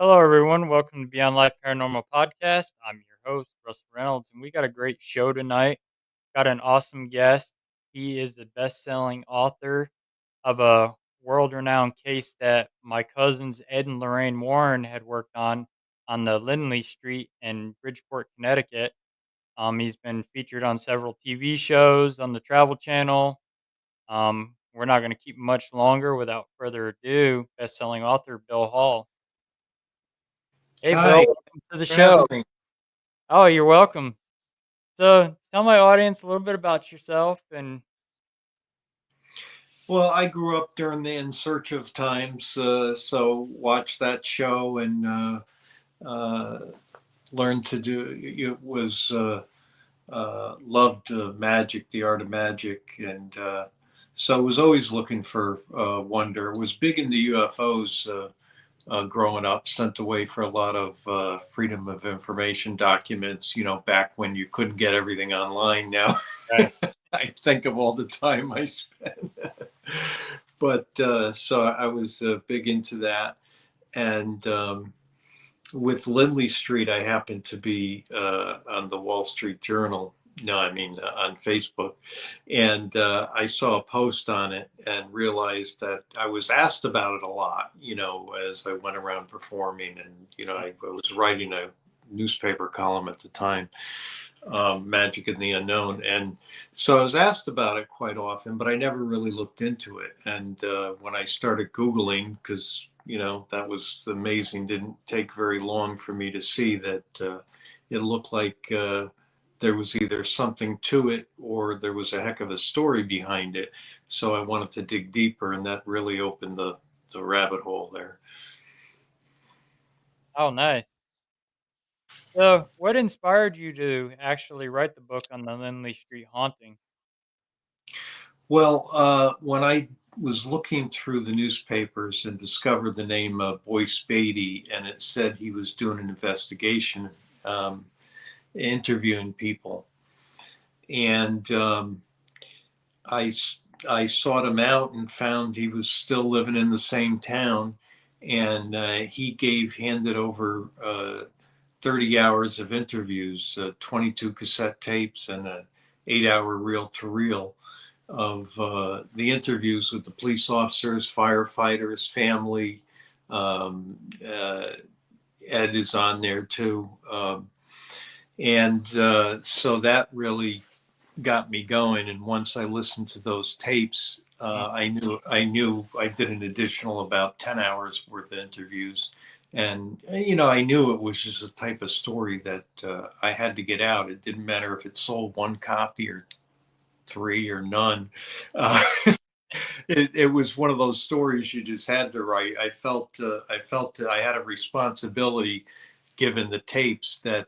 Hello, everyone. Welcome to Beyond Life Paranormal Podcast. I'm your host, Russell Reynolds, and we got a great show tonight. Got an awesome guest. He is the best-selling author of a world-renowned case that my cousins Ed and Lorraine Warren had worked on the Lindley Street in Bridgeport, Connecticut. He's been featured on several TV shows on the Travel Channel. We're not going to keep much longer. Without further ado, best-selling author Bill Hall. Hey, Bill, Hi, welcome to the for having show. me. Oh, you're welcome. So, tell my audience a little bit about yourself and Well, I grew up during the In Search of times, so watched that show and uh, learned to do. It was loved magic, the art of magic, and so I was always looking for wonder. Was big into UFOs. Growing up, sent away for a lot of freedom of information documents, back when you couldn't get everything online. Now right. I think of all the time I spent. But so I was big into that. And with Lindley Street, I happened to be on the Wall Street Journal. No, I mean on Facebook, and I saw a post on it and realized that I was asked about it a lot. As I went around performing, and I was writing a newspaper column at the time, Magic in the Unknown, and so I was asked about it quite often, but I never really looked into it. And when I started Googling, because that was amazing. Didn't take very long for me to see that it looked like there was either something to it or there was a heck of a story behind it. So I wanted to dig deeper, and that really opened the rabbit hole there. Oh, nice. So, what inspired you to actually write the book on the Lindley Street haunting? Well, when I was looking through the newspapers and discovered the name Boyce Beatty, and it said he was doing an investigation, um, interviewing people, and I I sought him out and found he was still living in the same town, and he handed over 30 hours of interviews, 22 cassette tapes, and an 8-hour reel to reel of the interviews with the police officers, firefighters, family. Um, uh, Ed is on there too. And so that really got me going. And once I listened to those tapes, Mm. I knew I did an additional about 10 hours worth of interviews. And, I knew it was just a type of story that I had to get out. It didn't matter if it sold one copy or three or none. Uh, it was one of those stories you just had to write. I felt I had a responsibility, given the tapes, that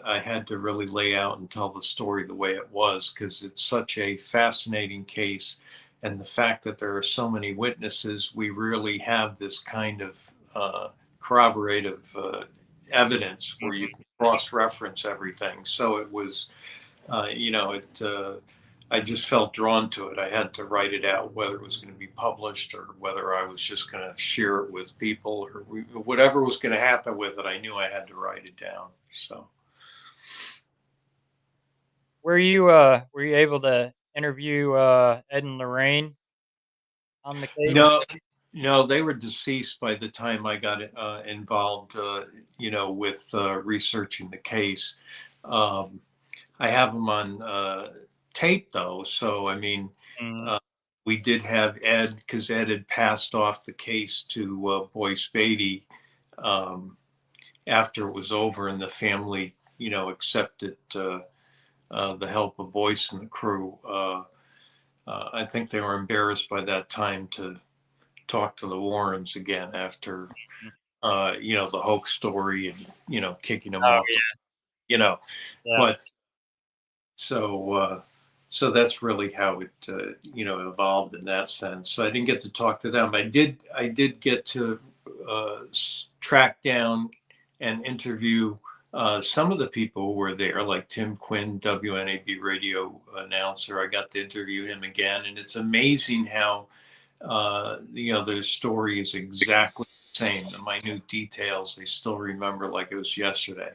I had to really lay out and tell the story the way it was, because it's such a fascinating case. And the fact that there are so many witnesses, we really have this kind of corroborative evidence where you Mhm. can cross-reference everything. So it was, it. I just felt drawn to it. I had to write it out, whether it was going to be published or whether I was just going to share it with people, or whatever was going to happen with it. I knew I had to write it down. So Were you able to interview Ed and Lorraine on the case? no, no, they were deceased by the time I got involved. With researching the case. Um, I have them on tape though, so I mean. Mm. Uh, we did have Ed, because Ed had passed off the case to Boyce Beatty after it was over, and the family, accepted the help of Boyce and the crew. I think they were embarrassed by that time to talk to the Warrens again after, Mm. the hoax story and, kicking them Oh, off, you know, yeah. but so that's really how it evolved in that sense. So I didn't get to talk to them. I did get to track down and interview some of the people who were there, like Tim Quinn, WNAB radio announcer. I got to interview him again, and it's amazing how their story is exactly same. The minute details, they still remember like it was yesterday.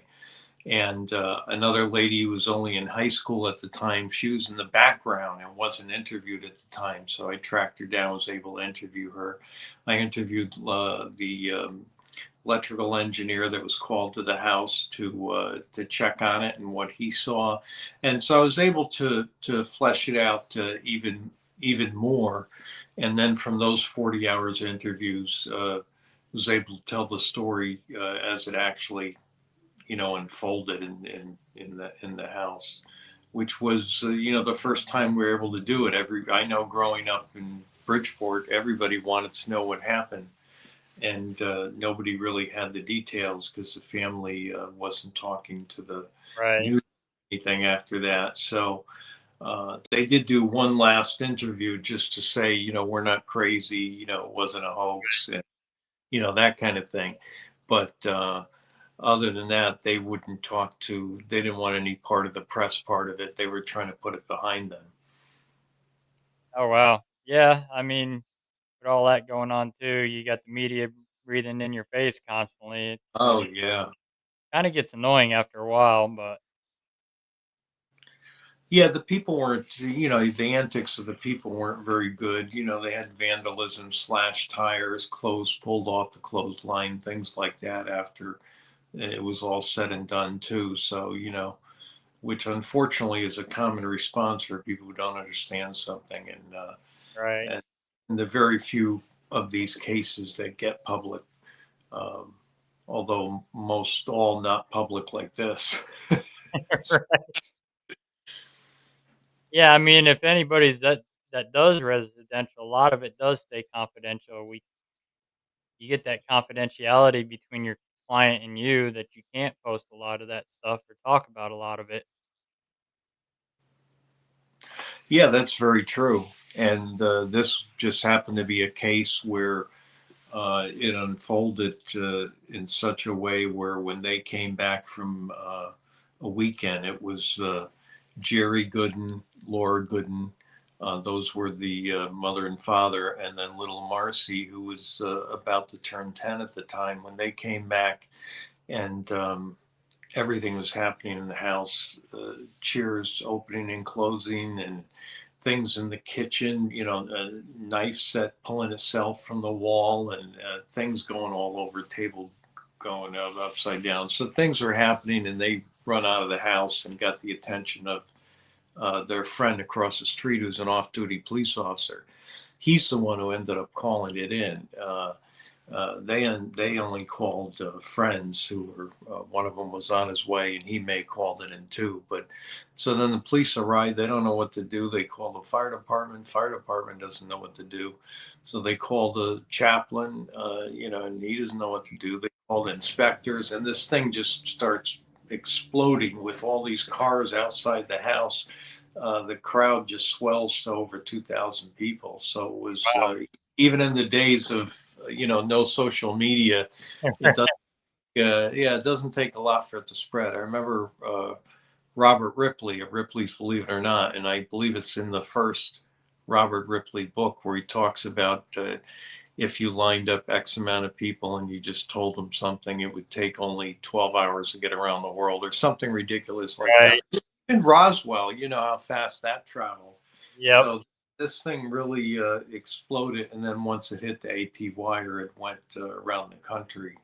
And another lady who was only in high school at the time, she was in the background and wasn't interviewed at the time. So I tracked her down, was able to interview her. I interviewed the electrical engineer that was called to the house to check on it and what he saw, and so I was able to flesh it out even more. And then from those 40 hours of interviews, was able to tell the story as it actually unfolded in the house, which was the first time we were able to do it. I know growing up in Bridgeport, everybody wanted to know what happened, and nobody really had the details because the family wasn't talking to the Right. news or anything after that. So they did do one last interview just to say, we're not crazy, it wasn't a hoax, and that kind of thing. But other than that, they wouldn't talk to. They didn't want any part of the press part of it. They were trying to put it behind them. Oh, wow. Yeah, I mean, with all that going on too, you got the media breathing in your face constantly. It Oh yeah. kinda gets annoying after a while, but Yeah, the people weren't, the antics of the people weren't very good. They had vandalism, slashed tires, clothes pulled off the clothesline, things like that after it was all said and done, too. So, which unfortunately is a common response for people who don't understand something. right. And the very few of these cases that get public, um, although most all not public like this. Yeah, I mean, if anybody's that does residential, a lot of it does stay confidential. We You get that confidentiality between your client and you that you can't post a lot of that stuff or talk about a lot of it. Yeah, that's very true. And this just happened to be a case where it unfolded in such a way where when they came back from a weekend, it was Jerry Gooden, Laura Gooden. Those were the mother and father, and then little Marcy, who was about to turn 10 at the time when they came back. And everything was happening in the house, cheers opening and closing, and things in the kitchen, a knife set pulling itself from the wall, and things going all over, table going upside down. So things are happening, and they run out of the house and got the attention of their friend across the street, who's an off-duty police officer. He's the one who ended up calling it in. They only called friends who were, one of them was on his way, and he may called it in too. But so then the police arrive. They don't know what to do. They call the fire department. Fire department doesn't know what to do. So they call the chaplain, and he doesn't know what to do. They call the inspectors, and this thing just starts exploding with all these cars outside the house. The crowd just swells to over 2,000 people. So it was, even in the days of no social media, it doesn't. Yeah, it doesn't take a lot for it to spread. I remember Robert Ripley of Ripley's Believe It or Not, and I believe it's in the first Robert Ripley book where he talks about if you lined up X amount of people and you just told them something, it would take only 12 hours to get around the world, or something ridiculous like that. Right. In Roswell, you know how fast that traveled. Yep. So this thing really exploded, and then once it hit the AP wire, it went around the country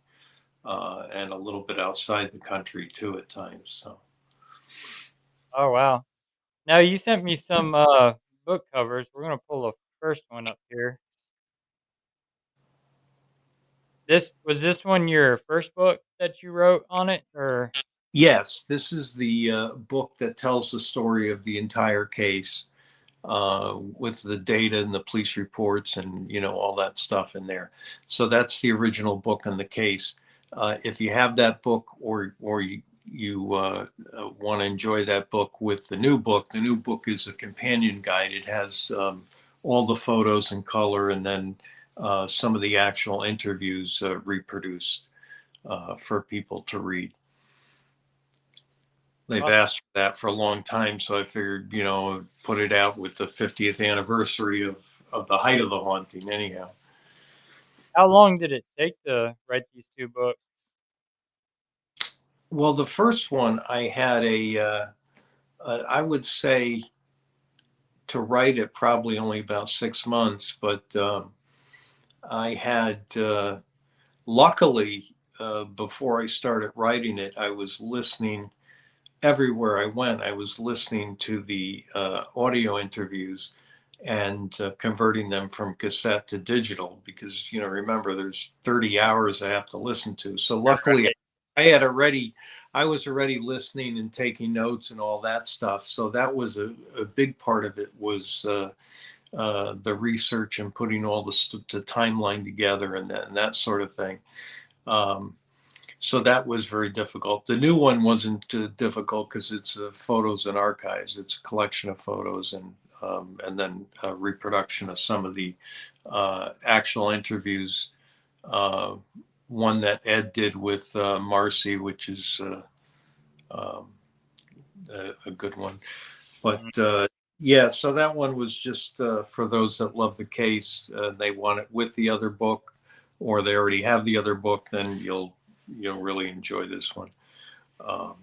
and a little bit outside the country too at times. So Oh, wow. Now you sent me some, book covers. We're gonna pull the first one up here. This one your first book that you wrote on it, or yes, this is the book that tells the story of the entire case with the data and the police reports and all that stuff in there. So that's the original book on the case. If you have that book, or you want to enjoy that book with the new book is a companion guide. It has all the photos in color, and then some of the actual interviews reproduced for people to read. They've awesome. asked for that for a long time, so I figured, put it out with the 50th anniversary of the height of the haunting anyhow. How long did it take to write these 2 books? Well, the first one I had I would say to write it probably only about 6 months, but I had luckily before I started writing it, I was listening everywhere I went. I was listening to the audio interviews and converting them from cassette to digital because remember there's 30 hours I have to listen to. So luckily Right. I had already I was already listening and taking notes and all that stuff. So that was a big part of it was the research and putting all the timeline together and that sort of thing. Um, so that was very difficult. The new one wasn't difficult because it's photos and archives. It's a collection of photos and then a reproduction of some of the actual interviews. Uh, one that Ed did with Marcy, which is um, a good one. But Mhm. yeah, so that one was just for those that love the case. They want it with the other book, or they already have the other book. Then you'll really enjoy this one. Um,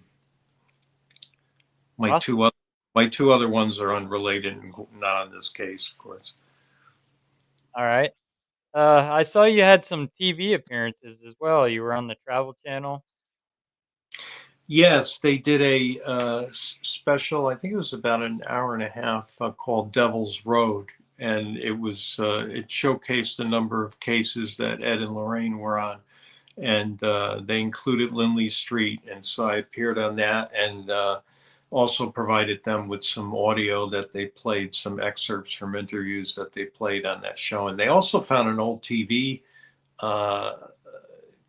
my Awesome. two other my two other ones are unrelated and not on this case, of course. Alright. I saw you had some TV appearances as well. You were on the Travel Channel. Yes, they did a special. I think it was about an hour and a half called Devil's Road, and it showcased a number of cases that Ed and Lorraine were on, and they included Lindley Street, and so I appeared on that, and also provided them with some audio that they played, some excerpts from interviews that they played on that show, and they also found an old TV uh,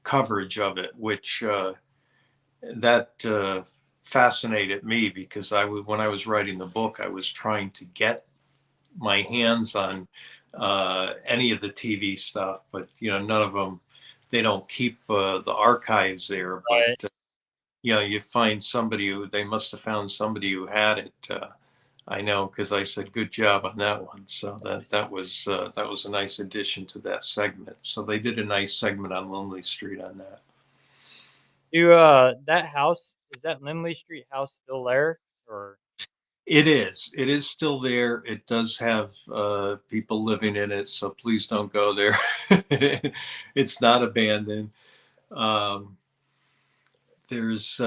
coverage of it, which that fascinated me because when I was writing the book, I was trying to get my hands on any of the TV stuff, but none of them. They don't keep the archives there, but Right. you find somebody who they must have found somebody who had it. I know because I said good job on that one. So that was a nice addition to that segment. So they did a nice segment on Lonely Street on that. That house is that Lindley Street house still there? Or It is. It is still there. It does have people living in it, so please don't go there. It's not abandoned. Um, there's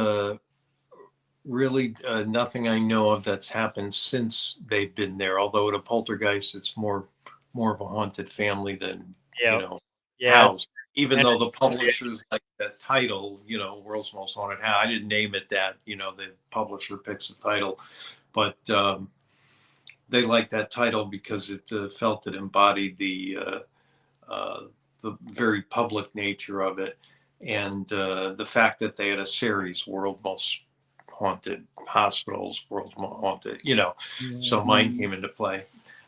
really nothing I know of that's happened since they've been there. Although at a poltergeist, it's more of a haunted family than yeah. Yeah, it's house. Even and though the publishers like that title, World's Most Haunted House. I didn't name it that. The publisher picks the title, but they liked that title because it felt it embodied uh, the very public nature of it, and the fact that they had a series, World Most Haunted Hospitals, World's Most Haunted, Mhm. so mine came into play.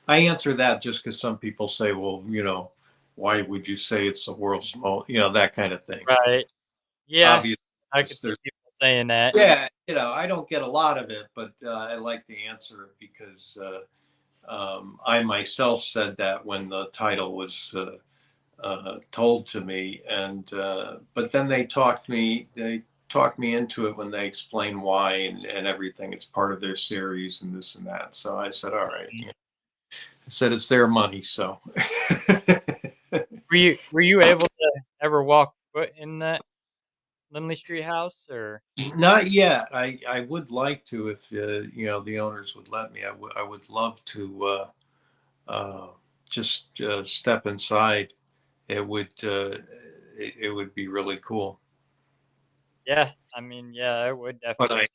I answer that just because some people say, well, why would you say it's the world's most, that kind of thing. Right. Yeah, Obviously, I could see there's people saying that. yeah, I don't get a lot of it, but I like to answer it because I myself said that when the title was told to me, and but then they talked me into it when they explained why and everything. It's part of their series and this and that. So I said, all right. Mhm. I said it's their money, so. Were you able to ever walk foot in that Lindley Street house, or Not yet. I would like to if the owners would let me. I would love to uh, just step inside. It would be really cool. yeah, I mean, yeah, it would But definitely. I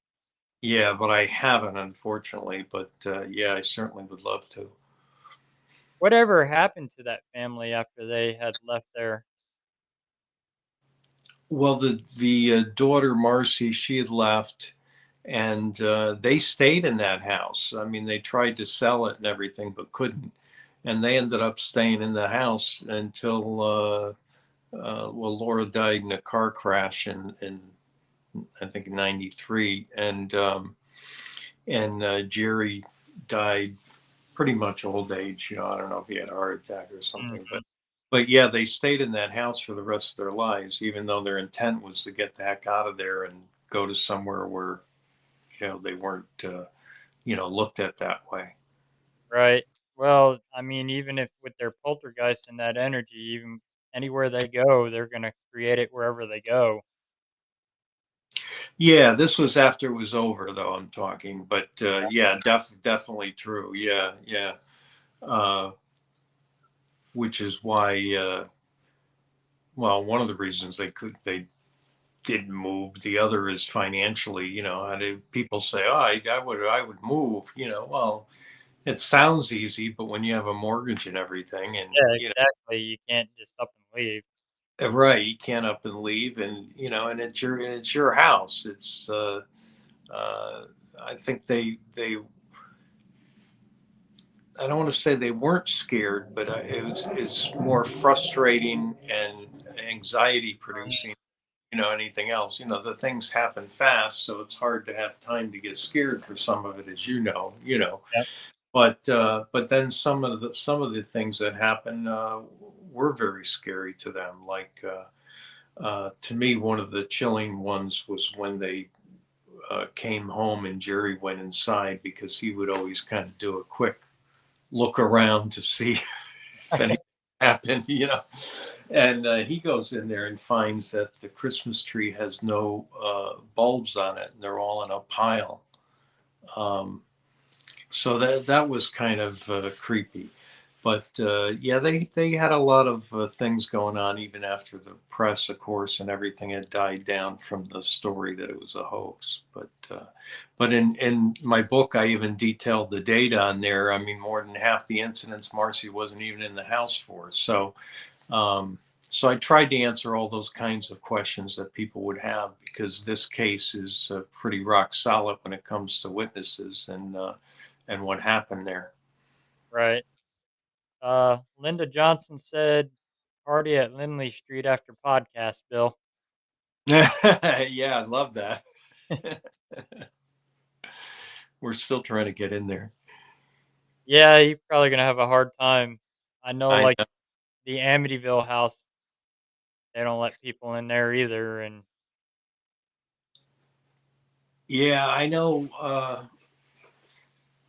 Yeah, but I haven't, unfortunately. But yeah, I certainly would love to. Whatever happened to that family after they had left there? Well, the daughter Marcy, she had left, and they stayed in that house. I mean, they tried to sell it and everything, but couldn't. And they ended up staying in the house until well, Laura died in a car crash in I think '93, and Jerry died pretty much old age. I don't know if he had a heart attack or something, Mhm. but yeah, they stayed in that house for the rest of their lives, even though their intent was to get the heck out of there and go to somewhere where, they weren't, looked at that way. Right. Well, I mean, even if with their poltergeist and that energy, even anywhere they go, they're gonna create it wherever they go. Yeah, this was after it was over, though, I'm talking, but yeah, definitely true. Yeah, yeah. Uh, which is why, well, one of the reasons they didn't move. The other is financially. How do people say, "Oh, I would move"? Well, it sounds easy, but when you have a mortgage and everything, and Yeah, exactly. You can't just up and leave. right, you can't up and leave, and and it's your house. It's uh, I think they I don't want to say they weren't scared, but it's more frustrating and anxiety producing. Anything else. The things happen fast, so it's hard to have time to get scared for some of it, as you know. Yep. But then some of the things that happen were very scary to them. Like to me, one of the chilling ones was when they came home and Jerry went inside, because he would always kind of do a quick look around to see if anything happened. And he goes in there and finds that the Christmas tree has no bulbs on it, and they're all in a pile. Um, so that was kind of creepy. But yeah, they had a lot of things going on even after the press, of course, and everything had died down from the story that it was a hoax. But in my book, I even detailed the data on there. I mean, more than half the incidents Marcy wasn't even in the house for. So I tried to answer all those kinds of questions that people would have, because this case is pretty rock solid when it comes to witnesses and what happened there. Right. Linda Johnson said, "Party at Lindley Street after podcast, Bill." Yeah, I love that. We're still trying to get in there. Yeah, you're probably gonna have a hard time. I know, I like know. the Amityville house, they don't let people in there either, and Yeah, I know.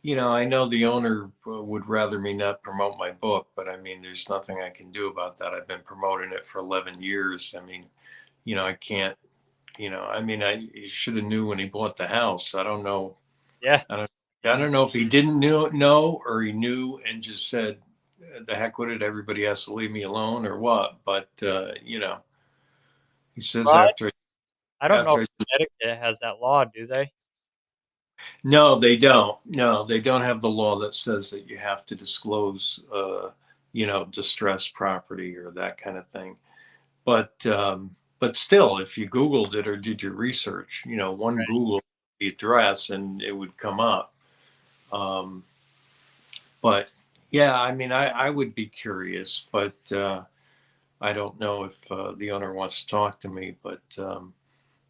I know the owner would rather me not promote my book, but I mean, there's nothing I can do about that. I've been promoting it for 11 years. I mean, I can't. I mean, he should have knew when he bought the house. I don't know. yeah, I don't. I don't know if he didn't know or he knew and just said, "The heck with it. Everybody has to leave me alone," or what. But he says well, after I don't know if after Connecticut has that law, do they? No, they don't. No, they don't have the law that says that you have to disclose, distressed property or that kind of thing. But still, if you Googled it or did your research, one Google the address and it would come up. Um, but yeah, I mean, I would be curious, but I don't know if the owner wants to talk to me. But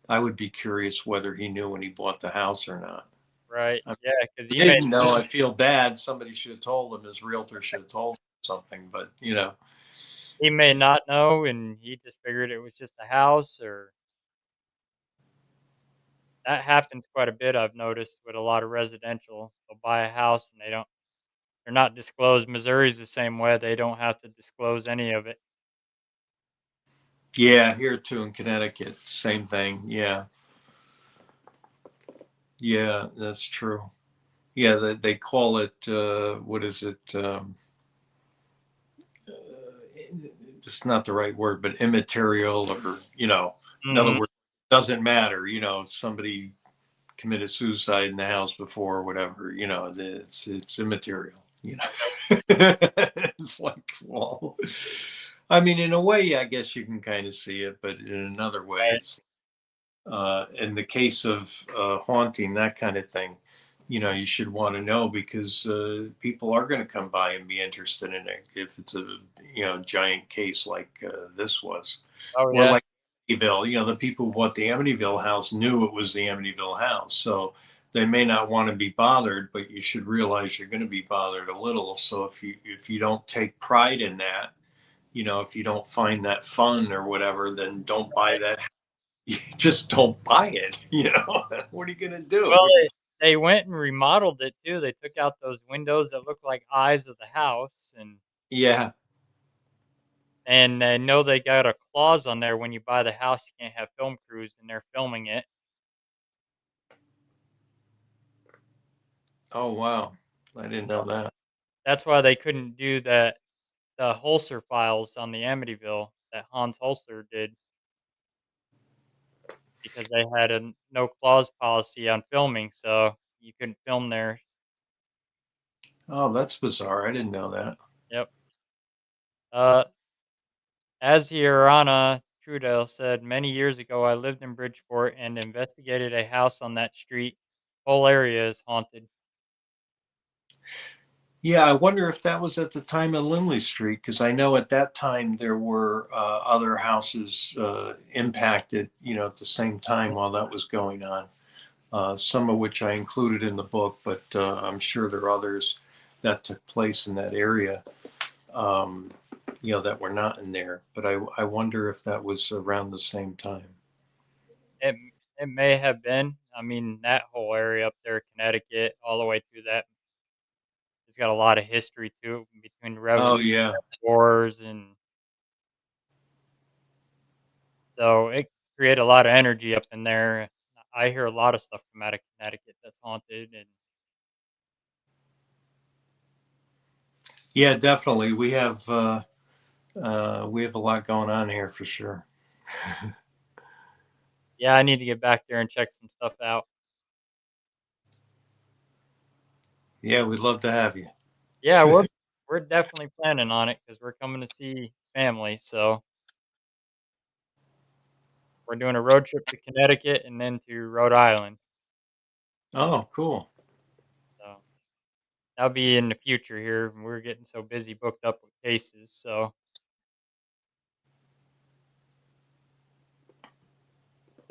I would be curious whether he knew when he bought the house or not. Right. Yeah, because he may Didn't know. I feel bad. Somebody should have told him. His realtor should have told him something. But he may not know, and he just figured it was just a house, or that happens quite a bit. I've noticed with a lot of residential, they'll buy a house and they're not disclosed. Missouri's the same way; they don't have to disclose any of it. yeah, here too in Connecticut, same thing. Yeah, yeah, that's true. Yeah, they call it what is it? It's not the right word, but immaterial, or in other Mhm. words, doesn't matter. Somebody committed suicide in the house before or whatever. It's immaterial. It's like, well, I mean, in a way, I guess you can kind of see it, but in another way, Right. it's in the case of haunting, that kind of thing. You should want to know, because people are going to come by and be interested in it if it's a giant case like this was, Oh or yeah. like Amityville. The people who bought the Amityville house knew it was the Amityville house, so they may not want to be bothered, but you should realize you're going to be bothered a little. So if you don't take pride in that, if you don't find that fun or whatever, then don't buy that. You just don't buy it. What are you gonna do? Well, they went and remodeled it too. They took out those windows that look like eyes of the house, Yeah. and I know they got a clause on there when you buy the house, you can't have film crews, and they're filming it. Oh wow, I didn't know that. That's why they couldn't do the Holzer files on the Amityville that Hans Holzer did because they had a no clause policy on filming, so you couldn't film there. Oh, that's bizarre. I didn't know that. Yep. Uh, as Hirana Trudell said, many years ago, I lived in Bridgeport and investigated a house on that street. Whole area is haunted. Yeah, I wonder if that was at the time of Lindley Street, because I know at that time there were other houses impacted, at the same time while that was going on. Some of which I included in the book, but I'm sure there are others that took place in that area, um, that were not in there. But I wonder if that was around the same time. It it may have been. I mean, that whole area up there, Connecticut, all the way through that, it's got a lot of history to it between the Oh, Revolutionary yeah. Wars, and so it created a lot of energy up in there. I hear a lot of stuff come out of Connecticut that's haunted, and Yeah, definitely. We have a lot going on here for sure. yeah, I need to get back there and check some stuff out. Yeah, we'd love to have you. Yeah, we're definitely planning on it because we're coming to see family, so we're doing a road trip to Connecticut and then to Rhode Island. Oh, cool. So that'll be in the future here. We're getting so busy booked up with cases. So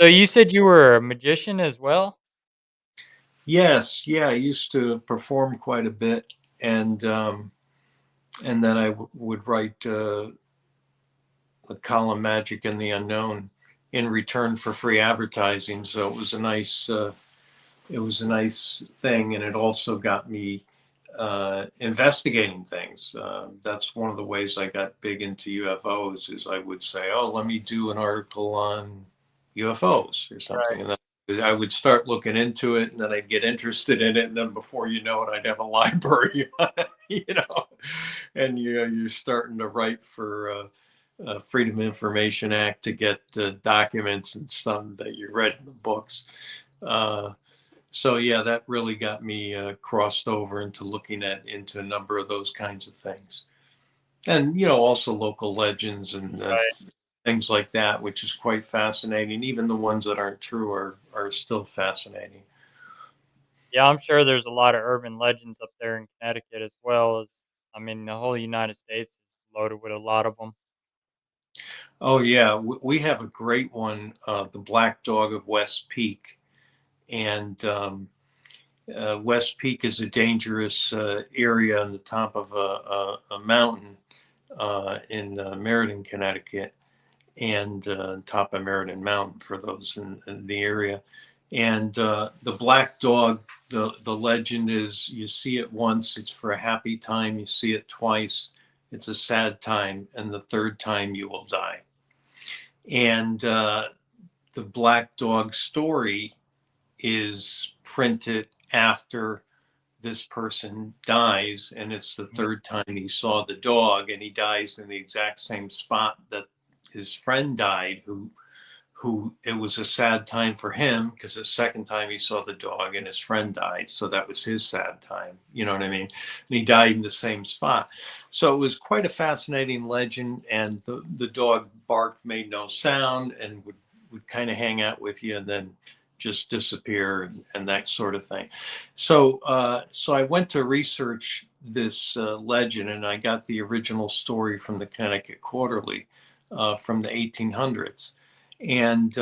you said you were a magician as well? Yes, yeah, I used to perform quite a bit, and then I would write a column, Magic and the Unknown, in return for free advertising. So it was a nice thing, and it also got me investigating things. That's one of the ways I got big into UFOs. Is I would say, "Oh, let me do an article on UFOs or Right. something," and then I would start looking into it, and then I'd get interested in it, and then before you know it, I'd have a library, you know, and you're starting to write for. Freedom of Information Act to get documents and stuff that you read in the books. Uh, so yeah, that really got me crossed over into looking into a number of those kinds of things, and also local legends and Right. things like that, which is quite fascinating. Even the ones that aren't true are still fascinating. Yeah, I'm sure there's a lot of urban legends up there in Connecticut as well as, I mean, the whole United States is loaded with a lot of them. Oh yeah, we have a great one, the Black Dog of West Peak, and West Peak is a dangerous area on the top of a mountain in Meriden, Connecticut, and top of Meriden Mountain for those in the area. And the black dog, the legend is you see it once, it's for a happy time. You see it twice, it's a sad time. And the third time, you will die. And the black dog story is printed after this person dies, and it's the third time he saw the dog, and he dies in the exact same spot that his friend died, who it was a sad time for him because the second time he saw the dog and his friend died, so that was his sad time, you know what I mean, and he died in the same spot. So it was quite a fascinating legend, and the dog barked, made no sound, and would kind of hang out with you and then just disappear, and that sort of thing. So I went to research this legend, and I got the original story from the Connecticut Quarterly from the 1800s. And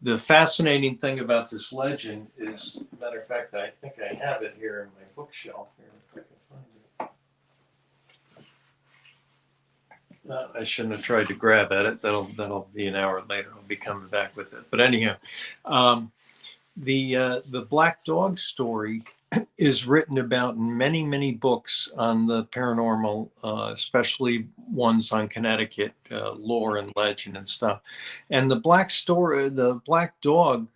the fascinating thing about this legend is, matter of fact, I think I have it here in my bookshelf. Here, if I can find I shouldn't have tried to grab at it. That'll be an hour later. I'll be coming back with it. But anyhow, um, the Black Dog story is written about in many books on the paranormal, especially ones on Connecticut lore and legend and stuff. And the Black Dog,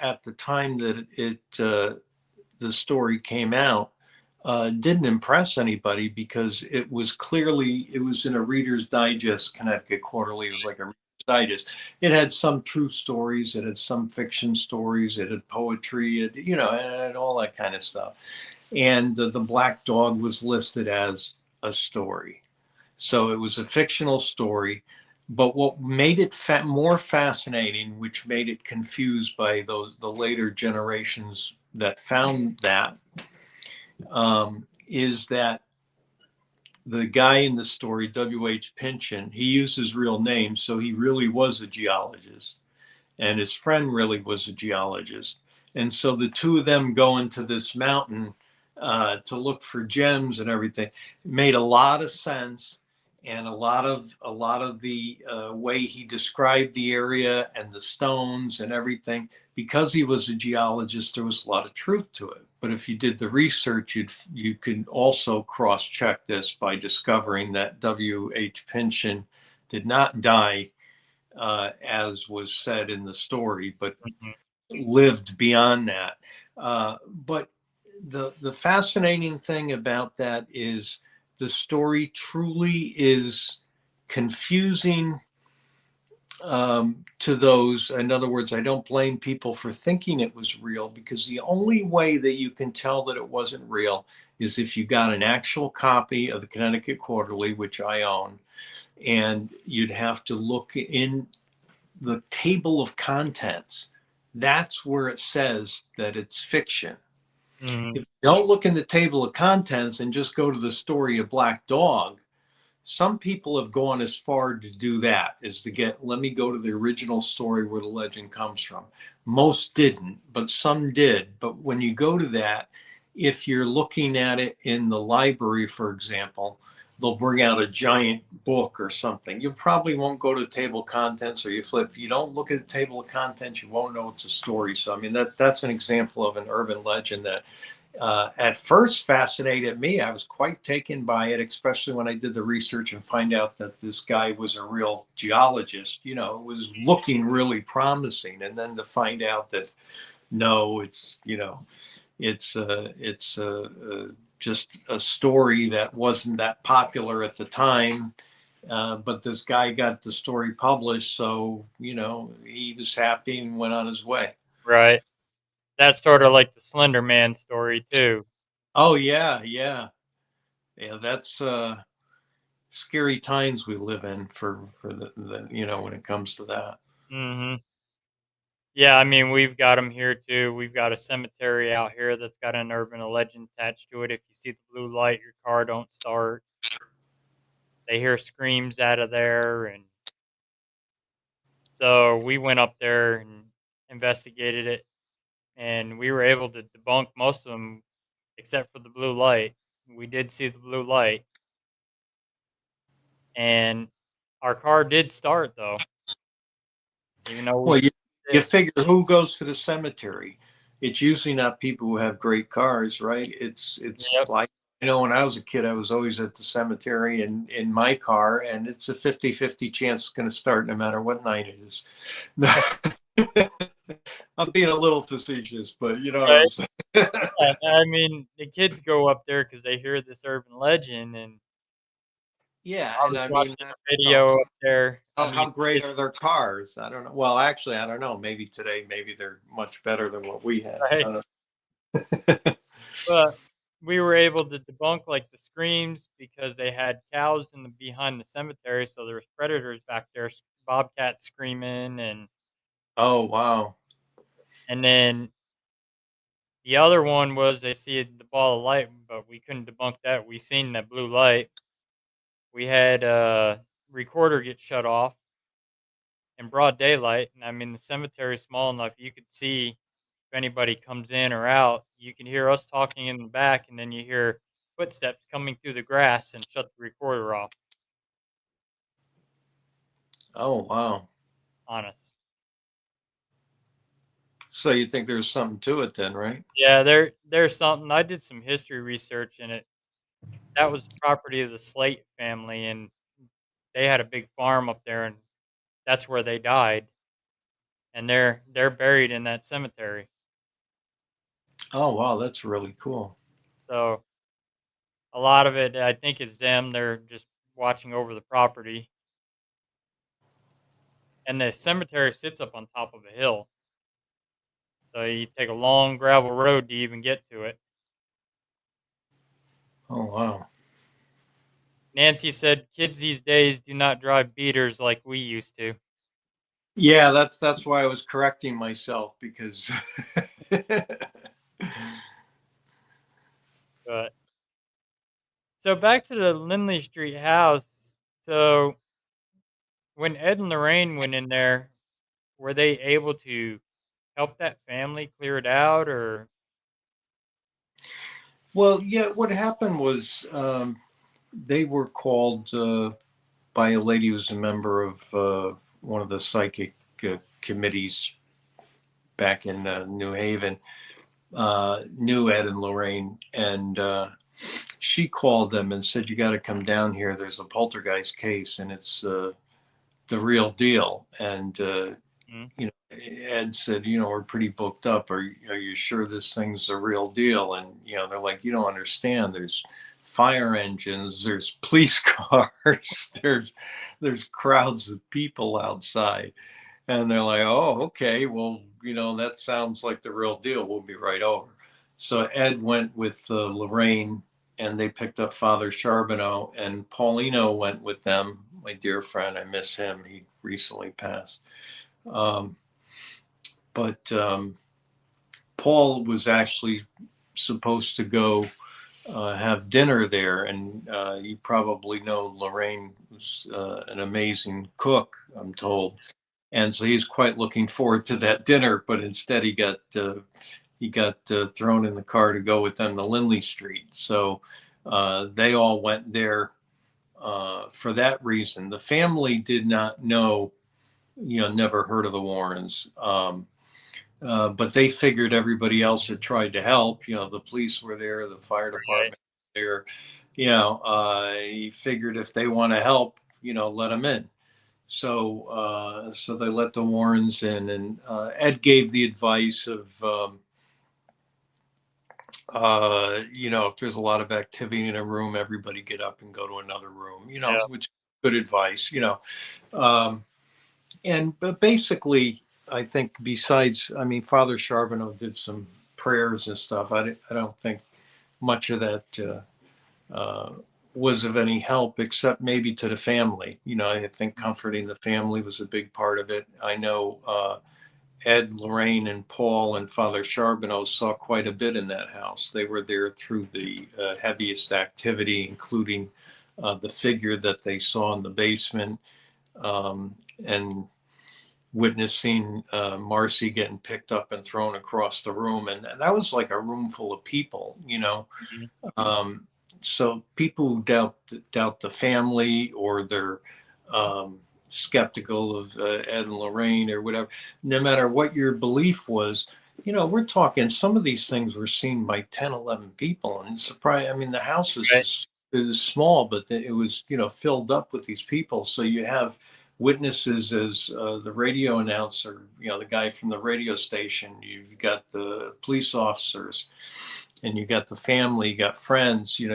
at the time that the story came out, didn't impress anybody because it was in a Reader's Digest Connecticut Quarterly. It was like a Reader's Digest. It had some true stories, it had some fiction stories, it had poetry, it had all that kind of stuff. And the Black Dog was listed as a story. So it was a fictional story. But what made it more fascinating, which made it confused by the later generations that found that, is that the guy in the story, W.H. Pynchon, he used his real name, so he really was a geologist, and his friend really was a geologist. And so the two of them go into this mountain to look for gems and everything. It made a lot of sense, and a lot of the way he described the area and the stones and everything, because he was a geologist, there was a lot of truth to it. But if you did the research, you could also cross-check this by discovering that W.H. Pynchon did not die as was said in the story, but Mhm. lived beyond that. But the fascinating thing about that is the story truly is confusing to those. In other words, I don't blame people for thinking it was real, because the only way that you can tell that it wasn't real is if you got an actual copy of the Connecticut Quarterly, which I own, and you'd have to look in the table of contents. That's where it says that it's fiction. If Mhm. you don't look in the table of contents and just go to the story of Black Dog, some people have gone as far to do that, is to get, let me go to the original story where the legend comes from. Most didn't, but some did. But when you go to that, if you're looking at it in the library, for example, they'll bring out a giant book or something. You probably won't go to the table of contents, or you flip. If you don't look at the table of contents, you won't know it's a story. So, I mean, that's an example of an urban legend that at first fascinated me. I was quite taken by it, especially when I did the research and find out that this guy was a real geologist. It was looking really promising, and then to find out that no, it's just a story that wasn't that popular at the time. But this guy got the story published, so he was happy and went on his way. Right. That's sort of like the Slender Man story too. Oh yeah, yeah, yeah. That's scary times we live in for the when it comes to that. Mhm. Yeah, I mean, we've got them here too. We've got a cemetery out here that's got an urban legend attached to it. If you see the blue light, your car don't start. They hear screams out of there, and so we went up there and investigated it, and we were able to debunk most of them except for the blue light. We did see the blue light, and our car did start though, even though we Well, you did. figure, who goes to the cemetery? It's usually not people who have great cars, right? It's Yep. like, when I was a kid, I was always at the cemetery in my car, and it's a 50-50 chance it's going to start no matter what night it is. I'm being a little facetious, but you know what Right. I'm saying. Yeah, I mean, the kids go up there because they hear this urban legend, and Yeah, I and was I mean, watching a video up there. I how mean, great it's are their cars? I don't know. Well, actually, I don't know. Maybe today, maybe they're much better than what we had. I right, don't know. but we were able to debunk, like, the screams because they had cows in the behind the cemetery, so there was predators back there, bobcats screaming, Oh, wow. and then the other one was they see the ball of light, but we couldn't debunk that. We seen that blue light. We had a recorder get shut off in broad daylight, and I mean, the cemetery is small enough you could see if anybody comes in or out. You can hear us talking in the back, and then you hear footsteps coming through the grass and shut the recorder off. Oh, wow. Honest. So you think there's something to it then, right? Yeah, there's something. I did some history research in it. That was property of the Slate family, and they had a big farm up there, and that's where they died, and they're buried in that cemetery. Oh, wow, that's really cool. So a lot of it, I think, is them. They're just watching over the property, and the cemetery sits up on top of a hill. So you take a long gravel road to even get to it. Oh, wow. Nancy said kids these days do not drive beaters like we used to. Yeah, that's why I was correcting myself because But so back to the Lindley Street house. So when Ed and Lorraine went in there, were they able to help that family clear it out, or well, yeah, what happened was they were called by a lady who's a member of one of the psychic committees back in New Haven, knew Ed and Lorraine, and she called them and said, "You got to come down here. There's a poltergeist case, and it's the real deal." And mm, you know, Ed said, "We're pretty booked up. Are you sure this thing's the real deal?" And they're like, "You don't understand. There's fire engines. There's police cars. there's crowds of people outside." And they're like, "Oh, okay. Well, that sounds like the real deal. We'll be right over." So Ed went with Lorraine, and they picked up Father Charbonneau, and Paulino went with them. My dear friend, I miss him. He recently passed. Um, but Paul was actually supposed to go have dinner there, and you probably know Lorraine was an amazing cook, I'm told, and so he's quite looking forward to that dinner. But instead, he got thrown in the car to go with them to Lindley Street. So they all went there for that reason. The family did not know, never heard of the Warrens. But they figured everybody else had tried to help. The police were there, the fire right? department was there. He figured if they want to help, let them in. So they let the Warrens in, and Ed gave the advice of, if there's a lot of activity in a room, everybody get up and go to another room. Yeah, Which is good advice. Um, and but basically, I think besides, I mean, Father Charbonneau did some prayers and stuff. I don't think much of that was of any help, except maybe to the family. I think mm, comforting the family was a big part of it. I know Ed, Lorraine, and Paul and Father Charbonneau saw quite a bit in that house. They were there through the heaviest activity, including the figure that they saw in the basement. And witnessing Marcy getting picked up and thrown across the room. And that was like a room full of people. mhm, Um, so people who doubt the family, or they're skeptical of Ed and Lorraine or whatever, no matter what your belief was, we're talking some of these things were seen by 10, 11 people. And surprise, I mean, the house is right. just, it was small, but it was, filled up with these people. So you have witnesses as the radio announcer, the guy from the radio station, you've got the police officers, and you got the family, you got friends, you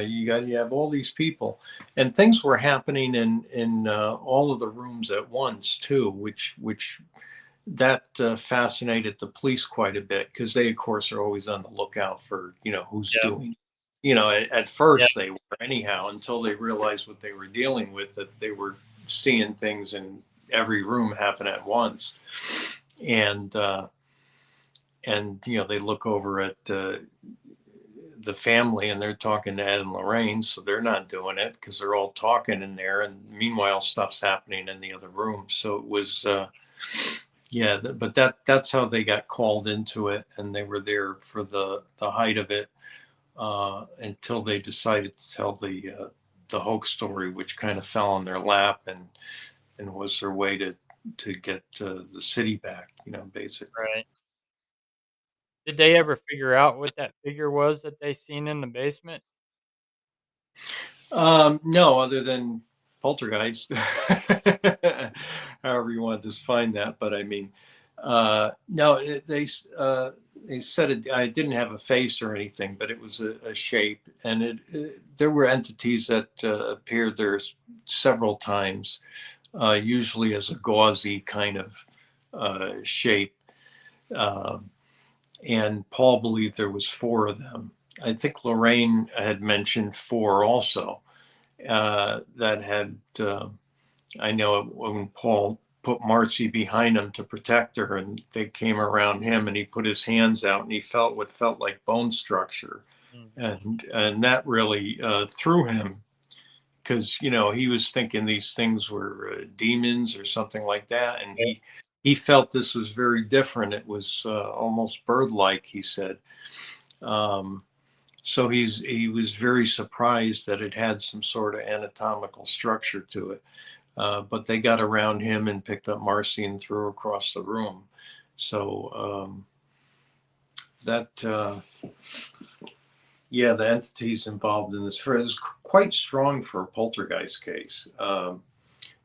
have all these people, and things were happening in all of the rooms at once too, which that fascinated the police quite a bit, because they of course are always on the lookout for who's Yeah, doing. At yeah, first they were, anyhow, until they realized what they were dealing with, that they were seeing things in every room happen at once. And they look over at the family, and they're talking to Ed and Lorraine, so they're not doing it because they're all talking in there, and meanwhile stuff's happening in the other room. So it was yeah, but that's how they got called into it, and they were there for the height of it, until they decided to tell the hoax story, which kind of fell on their lap. And and was their way to get the city back, basically. Right. Did they ever figure out what that figure was that they seen in the basement? No, other than poltergeist, however you want to define that. But I mean, no, they said I didn't have a face or anything, but it was a shape, and there were entities that appeared there several times, usually as a gauzy kind of shape. Um, and Paul believed there was four of them. I think Lorraine had mentioned four also that had. I know when Paul put Marcy behind him to protect her, and they came around him, and he put his hands out, and he felt what felt like bone structure, Mhm. and that really threw him because he was thinking these things were demons or something like that, and Yeah. he felt this was very different. It was almost bird-like, he said. Um, so he was very surprised that it had some sort of anatomical structure to it. But they got around him and picked up Marcy and threw her across the room. So that yeah, the entities involved in this is quite strong for a poltergeist case.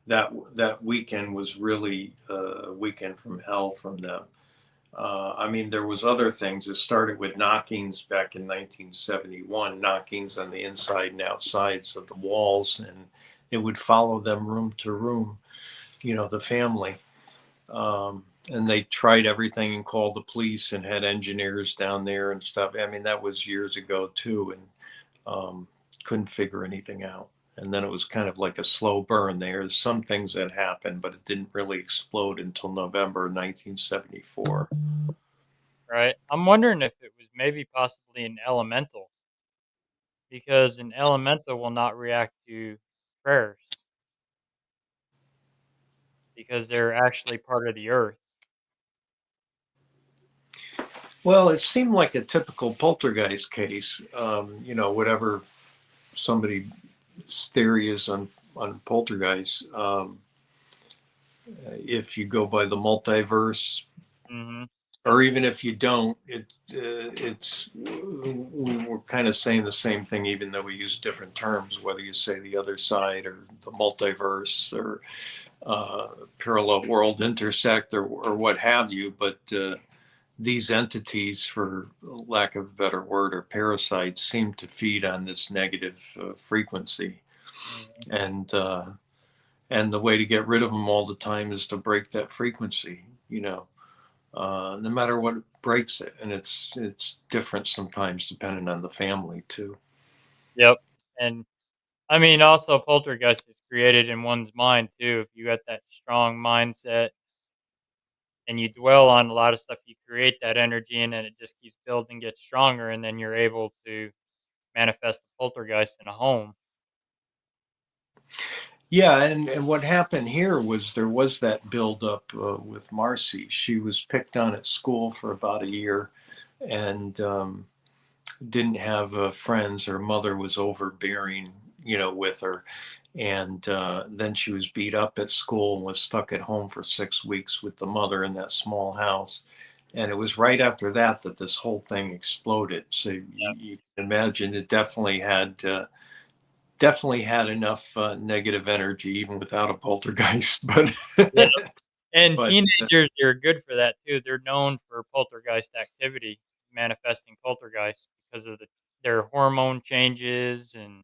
That weekend was really a weekend from hell from them. I mean, there was other things. It started with knockings back in 1971, knockings on the inside and outsides of the walls, and it would follow them room to room. The family, and they tried everything and called the police and had engineers down there and stuff. I mean, that was years ago too, and um, couldn't figure anything out. And then it was kind of like a slow burn. There's some things that happened, but it didn't really explode until November 1974. Right. I'm wondering if it was maybe possibly an elemental, because an elemental will not react to prayers because they're actually part of the earth. Well, it seemed like a typical poltergeist case. Whatever somebody's theory is on poltergeist. If you go by the multiverse, Mhm. or even if you don't, it's we're kind of saying the same thing, even though we use different terms. Whether you say the other side or the multiverse or parallel world intersect or what have you, but these entities, for lack of a better word, or parasites, seem to feed on this negative frequency, Mhm. and uh, and the way to get rid of them all the time is to break that frequency. No matter what breaks it, and it's different sometimes depending on the family too. Yep. And I mean, also poltergeist is created in one's mind too. If you got that strong mindset and you dwell on a lot of stuff, you create that energy and then it just keeps building, gets stronger, and then you're able to manifest the poltergeist in a home. Yeah, and what happened here was there was that buildup with Marcy. She was picked on at school for about a year, and didn't have friends. Her mother was overbearing, with her, and then she was beat up at school and was stuck at home for 6 weeks with the mother in that small house. And it was right after that that this whole thing exploded. So you can imagine it definitely had enough negative energy even without a poltergeist. But Yeah. And but teenagers are good for that too. They're known for poltergeist activity, manifesting poltergeist because of their hormone changes and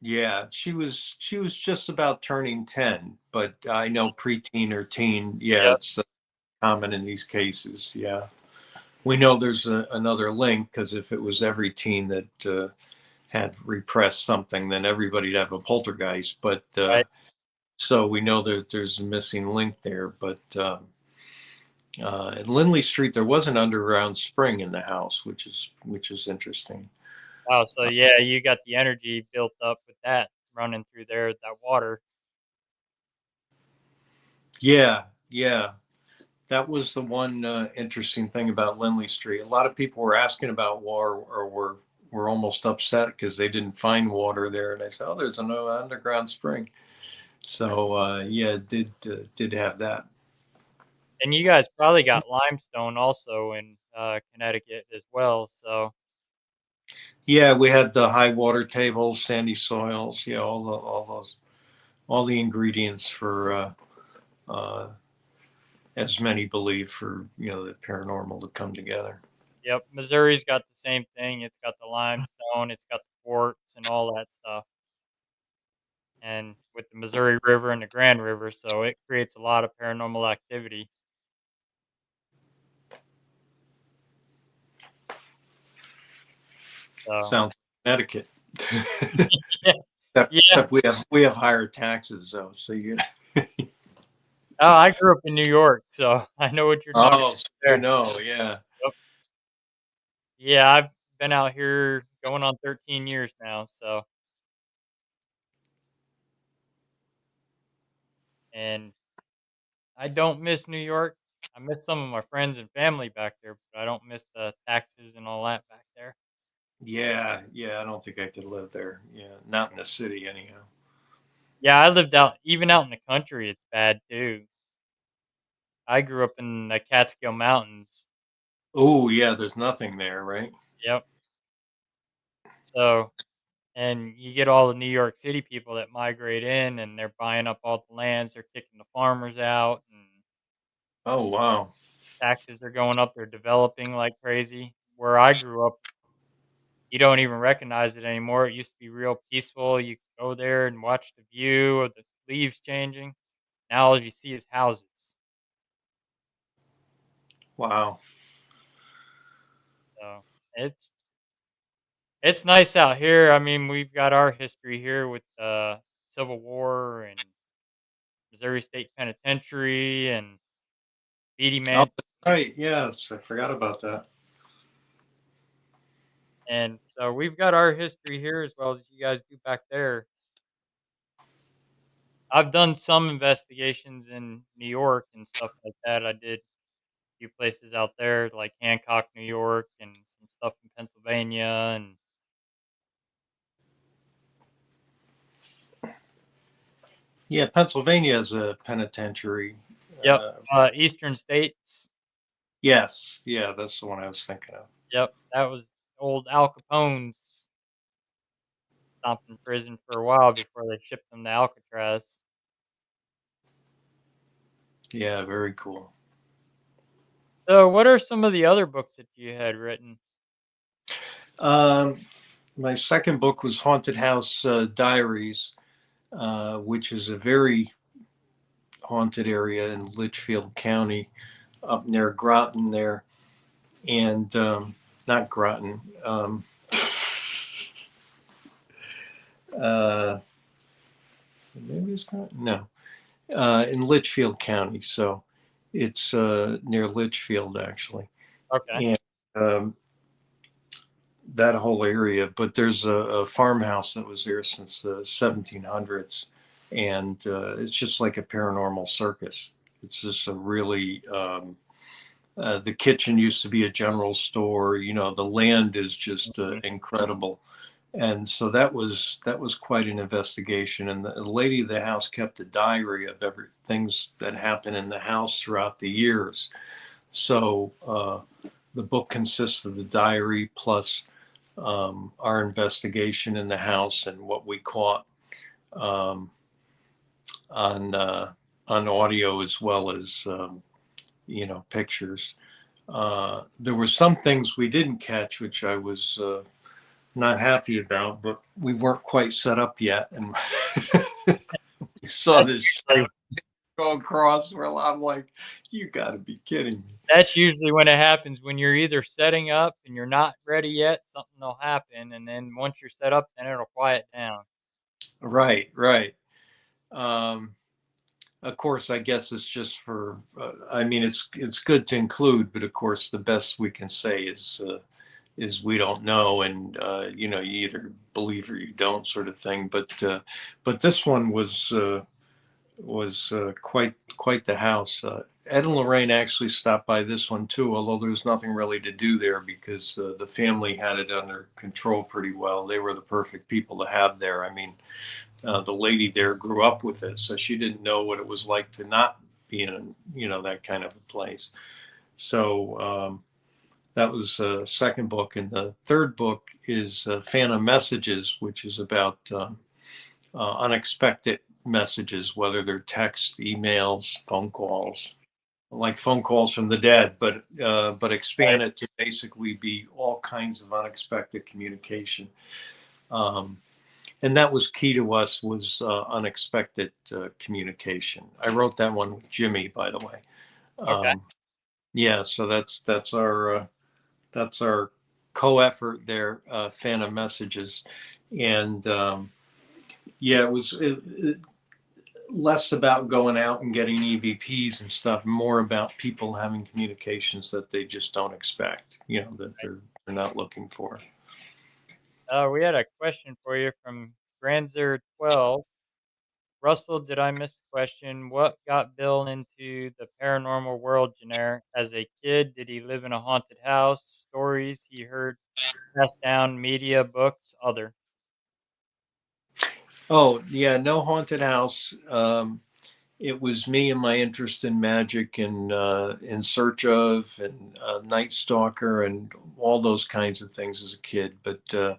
yeah, she was just about turning 10, but I know preteen or teen. Yeah, yep, it's common in these cases. Yeah, we know there's another link because if it was every teen that had repressed something, then everybody'd have a poltergeist. But right. so we know that there's a missing link there. But at Lindley Street, there was an underground spring in the house, which is interesting. Wow, so yeah, you got the energy built up with that running through there, that water. Yeah, yeah. That was the one interesting thing about Lindley Street. A lot of people were asking about water, or were almost upset because they didn't find water there. And I said, "Oh, there's an underground spring." So yeah, did have that. And you guys probably got limestone also in Connecticut as well. So Yeah, we had the high water tables, sandy soils, yeah, all the ingredients for uh, as many believe for the paranormal to come together. yep, Missouri's got the same thing. It's got the limestone, it's got the quartz and all that stuff. And with the Missouri River and the Grand River, so it creates a lot of paranormal activity. So Sounds Connecticut. yeah, yeah. Except we have higher taxes though. So you Oh, I grew up in New York, so I know what you're talking oh, about so there. yeah. Yep. Yeah, I've been out here going on 13 years now, so and I don't miss New York. I miss some of my friends and family back there, but I don't miss the taxes and all that back there. Yeah, yeah, I don't think I could live there. Yeah, not in the city anyhow. Yeah, I lived out even out in the country, it's bad too. I grew up in the Catskill Mountains. Oh, yeah, there's nothing there, right? Yep. So, and you get all the New York City people that migrate in and they're buying up all the lands, they're kicking the farmers out and Oh, wow. taxes are going up, they're developing like crazy. Where I grew up, you don't even recognize it anymore. It used to be real peaceful. You could go there and watch the view of the leaves changing. Now all you see is houses. Wow. So it's nice out here. I mean, we've got our history here with the Civil War and Missouri State Penitentiary and Beatty Oh, Man, that's right. Yes, I forgot about that. and so we've got our history here as well as you guys do back there. I've done some investigations in New York and stuff like that. I did a few places out there, like Hancock, New York, and some stuff in Pennsylvania, and Yeah, Pennsylvania is a penitentiary. yep, Uh, Eastern States. yes, yeah, that's the one I was thinking of. Yep, that was old Al Capone's stopped in prison for a while before they shipped him to Alcatraz. Yeah, very cool. So, what are some of the other books that you had written? Um, my second book was Haunted House Diaries, which is a very haunted area in Litchfield County, up near Groton there, and not Groton. Uh, maybe it's Groton. No, in Litchfield County. So it's near Litchfield actually, Okay, and um, that whole area. But there's a farmhouse that was there since the 1700s, and it's just like a paranormal circus. It's just a really the kitchen used to be a general store. The land is just mhm, incredible, and so that was quite an investigation. And the lady of the house kept a diary of every things that happened in the house throughout the years. So the book consists of the diary plus our investigation in the house and what we caught um, on on audio as well as pictures. There were some things we didn't catch, which I was not happy about, but we weren't quite set up yet, and we saw that's this usually shadow go across. Well, I'm like, you got to be kidding me! that's usually when it happens when you're either setting up and you're not ready yet. Something will happen, and then once you're set up, then it'll quiet down. Right, right. Um, of course, I guess it's just for. I mean, it's good to include, but of course, the best we can say is we don't know, and you either believe or you don't, sort of thing. But this one was quite the house. Ed and Lorraine actually stopped by this one too, although there's nothing really to do there because the family had it under control pretty well. They were the perfect people to have there. I mean, the lady there grew up with it, so she didn't know what it was like to not be in, that kind of a place. So that was a second book. And the third book is Phantom Messages, which is about unexpected messages, whether they're text, emails, phone calls, like phone calls from the dead, but expand Right. it to basically be all kinds of unexpected communication. Um, and that was key to us, was unexpected communication. I wrote that one with Jimmy, by the way. Okay. Yeah, so that's our co-effort there, Phantom Messages, and yeah, it less about going out and getting EVPs and stuff, more about people having communications that they just don't expect, that they're not looking for. We had a question for you from Granzer12. Russell, did I miss a question? What got Bill into the paranormal world, Jenner? As a kid, did he live in a haunted house? Stories he heard passed down, media, books, other? Oh yeah, no haunted house. It was me and my interest in magic and In Search of and Night Stalker and all those kinds of things as a kid. But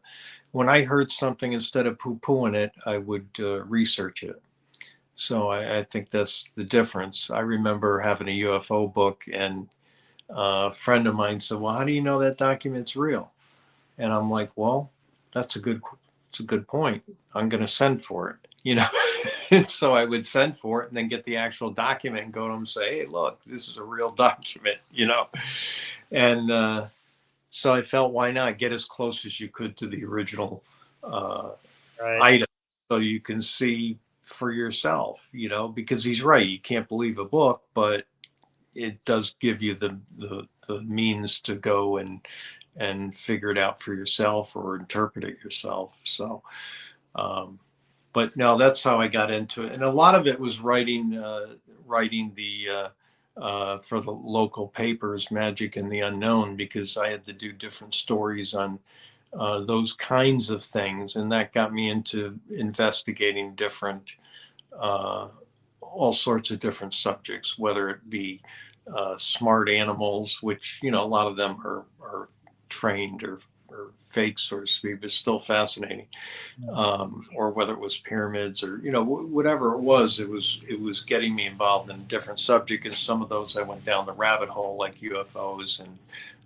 when I heard something, instead of poo-pooing it, I would research it. So I think that's the difference. I remember having a UFO book, and a friend of mine said, "Well, how do you know that document's real?" And I'm like, "Well, that's a good, it's a good point. I'm going to send for it, And so I would send for it, and then get the actual document and go to them and say, "Hey, look, this is a real document." And so I felt, why not get as close as you could to the original uh, Right. item, so you can see for yourself, because he's right. You can't believe a book, but it does give you the means to go and figure it out for yourself or interpret it yourself. So, but no, that's how I got into it, and a lot of it was writing the for the local papers, Magic and the Unknown, because I had to do different stories on those kinds of things, and that got me into investigating different, uh, all sorts of different subjects, whether it be smart animals, which a lot of them are trained or fake, so to speak, but still fascinating, Mhm. or whether it was pyramids or whatever it was getting me involved in a different subject. And some of those I went down the rabbit hole, like UFOs and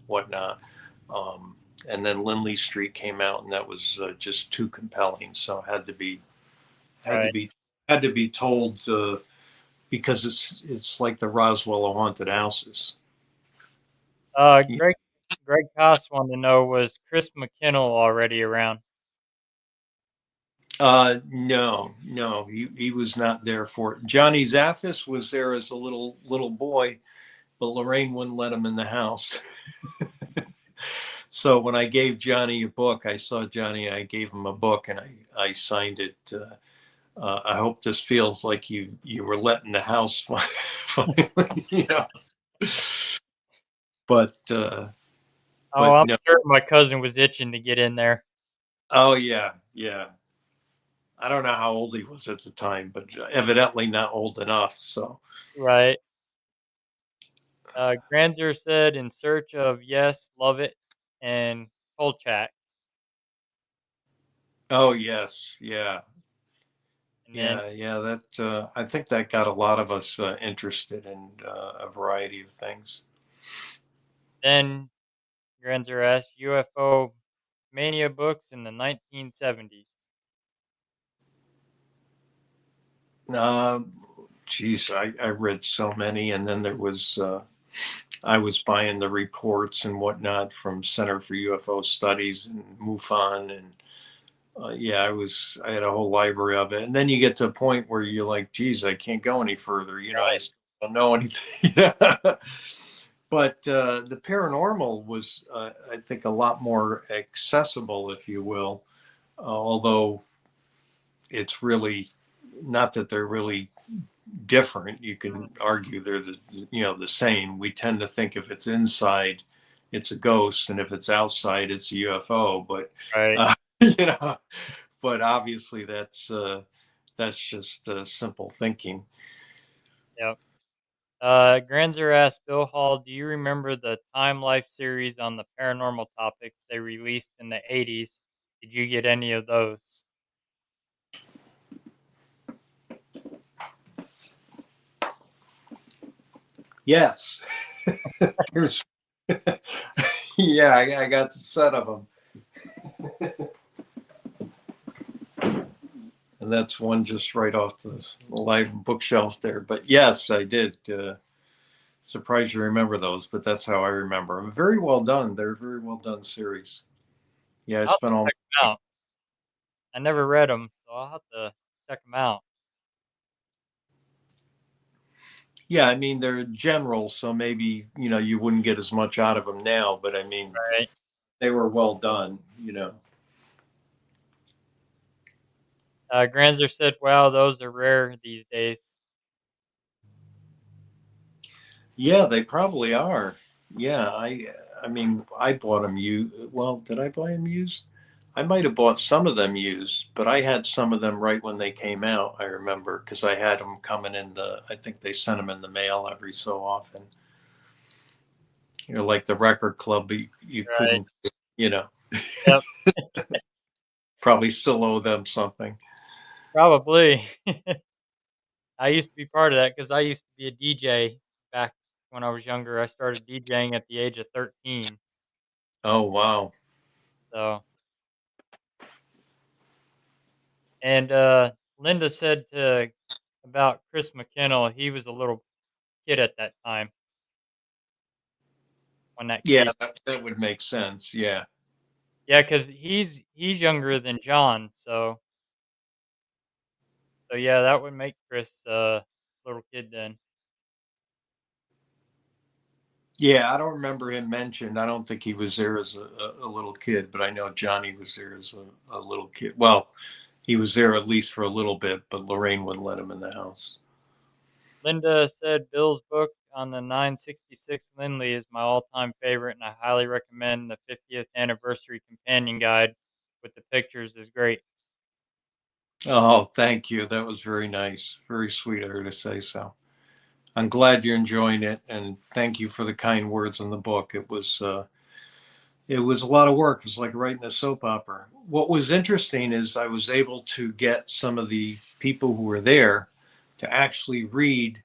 whatnot. Um, and then Lindley Street came out, and that was just too compelling. So had to Right. be had to be told, because it's like the Roswell of haunted houses. Greg Koss wanted to know, was Chris McKinnell already around? No, no, he was not there for it. Johnny Zaffis was there as a little boy, but Lorraine wouldn't let him in the house. So when I gave Johnny a book, I saw Johnny, I gave him a book, and I signed it. I hope this feels like you were let in the house finally, But Oh, I'm no. sure my cousin was itching to get in there. Oh yeah, yeah. I don't know how old he was at the time, but evidently not old enough. So. Right. Granzer said, "In search of, yes, love it," and Kolchak. Oh yes, yeah. And then Yeah. That I think that got a lot of us interested in a variety of things. then Granzer asked, UFO mania books in the 1970s. Uh, Geez, I read so many, and then there was I was buying the reports and whatnot from Center for UFO Studies and MUFON, and yeah, I had a whole library of it. And then you get to a point where you're like, geez, I can't go any further. I Right. still don't know anything. But the paranormal was, I think, a lot more accessible, if you will. Although it's really not that they're really different. You can argue they're the same. We tend to think if it's inside, it's a ghost, and if it's outside, it's a UFO. But Right. you know, but obviously that's just simple thinking. Yep. Granzer asked Bill Hall, "Do you remember the Time Life series on the paranormal topics they released in the '80s? Did you get any of those?" Yes. Here's yeah, I got the set of them. And that's one just right off the live bookshelf there. But yes, I did. Surprised you remember those, but that's how I remember them. Very well done. They're very well done series. Yeah, I I'll have spent to all. check 'em out. I never read them, so I'll have to check them out. Yeah, I mean they're general, so maybe you wouldn't get as much out of them now. But I mean Right. they were well done. You know. Granzer said, "Wow, those are rare these days." Yeah, they probably are. Yeah, I mean I bought them used. Well, did I buy them used? I might have bought some of them used, but I had some of them right when they came out. I remember because I had them coming in the. I think they sent them in the mail every so often. Like the record club, but you Right. couldn't. You know, Yep. probably still owe them something. Probably. I used to be part of that because I used to be a DJ back when I was younger. I started DJing at the age of 13. Oh wow. So, and Linda said about Chris McKinnell, he was a little kid at that time when that Yeah, case. that would make sense. Yeah. Yeah, because he's younger than John. So yeah, that would make Chris little kid then. Yeah, I don't remember him mentioned. I don't think he was there as a little kid, but I know Johnny was there as a little kid. Well, he was there at least for a little bit, but Lorraine wouldn't let him in the house. Linda said Bill's book on the 966 Lindley is my all-time favorite, and I highly recommend the 50th anniversary companion guide with the pictures is great. Oh, thank you. That was very nice. Very sweet of her to say so. I'm glad you're enjoying it, and thank you for the kind words in the book. It was a lot of work. It was like writing a soap opera. What was interesting is I was able to get some of the people who were there to actually read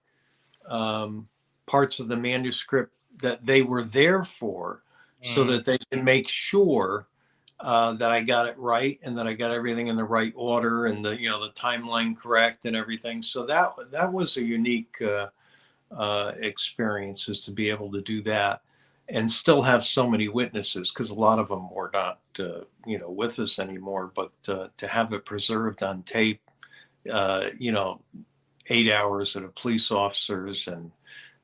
um, parts of the manuscript that they were there for, so Mm, that they can make sure that I got it right and that I got everything in the right order and the timeline correct and everything. So that was a unique experience, is to be able to do that and still have so many witnesses, because a lot of them were not with us anymore. But to have it preserved on tape, uh, you know, 8 hours of police officers and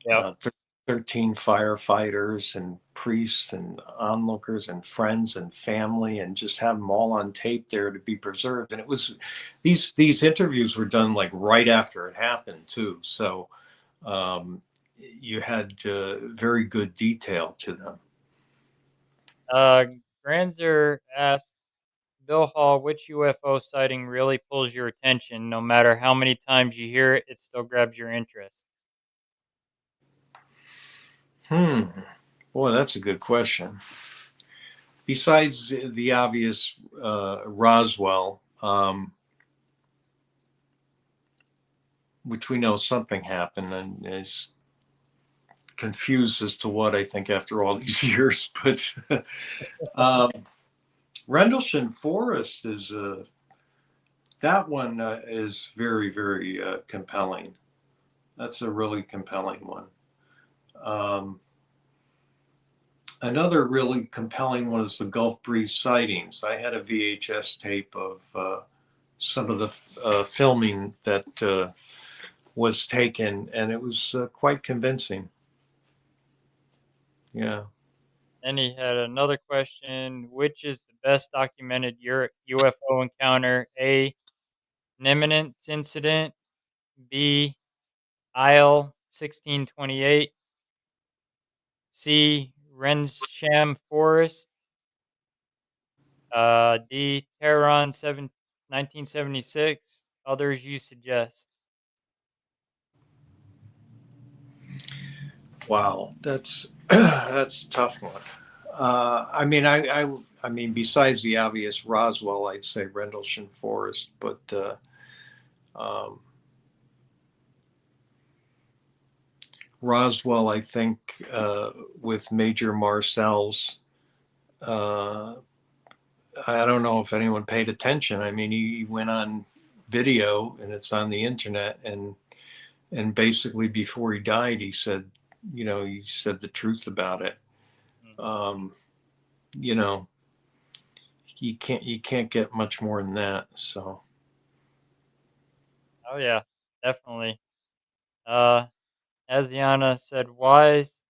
yep. 13 firefighters and priests and onlookers and friends and family, and just have them all on tape there to be preserved. And it was these interviews were done like right after it happened too, so um, you had very good detail to them. Uh, Granzer asked Bill Hall, which UFO sighting really pulls your attention? No matter how many times you hear it, it still grabs your interest. Hmm. Boy, that's a good question. Besides the obvious Roswell, which we know something happened, and is confused as to what, I think, after all these years. But um, Rendlesham Forest is that one is very, very compelling. That's a really compelling one. Um, Another really compelling one is the Gulf Breeze sightings. I had a VHS tape of some of the filming that was taken, and it was quite convincing. Yeah. Then he had another question: which is the best documented UFO encounter? A, an imminence incident. B. Isle 1628, C. Rensham Forest, D. Tehran 1976. Others you suggest. Wow, that's that's a tough one. I mean, besides the obvious Roswell, I'd say Rendlesham Forest, but um, Roswell, I think, with Major Marcel's, uh, I don't know if anyone paid attention. I mean, he went on video and it's on the internet, and basically before he died, he said, he said the truth about it. Mm. Um, you know, you can't get much more than that. So, Oh yeah, definitely. Uh, Asiana said, "Wise?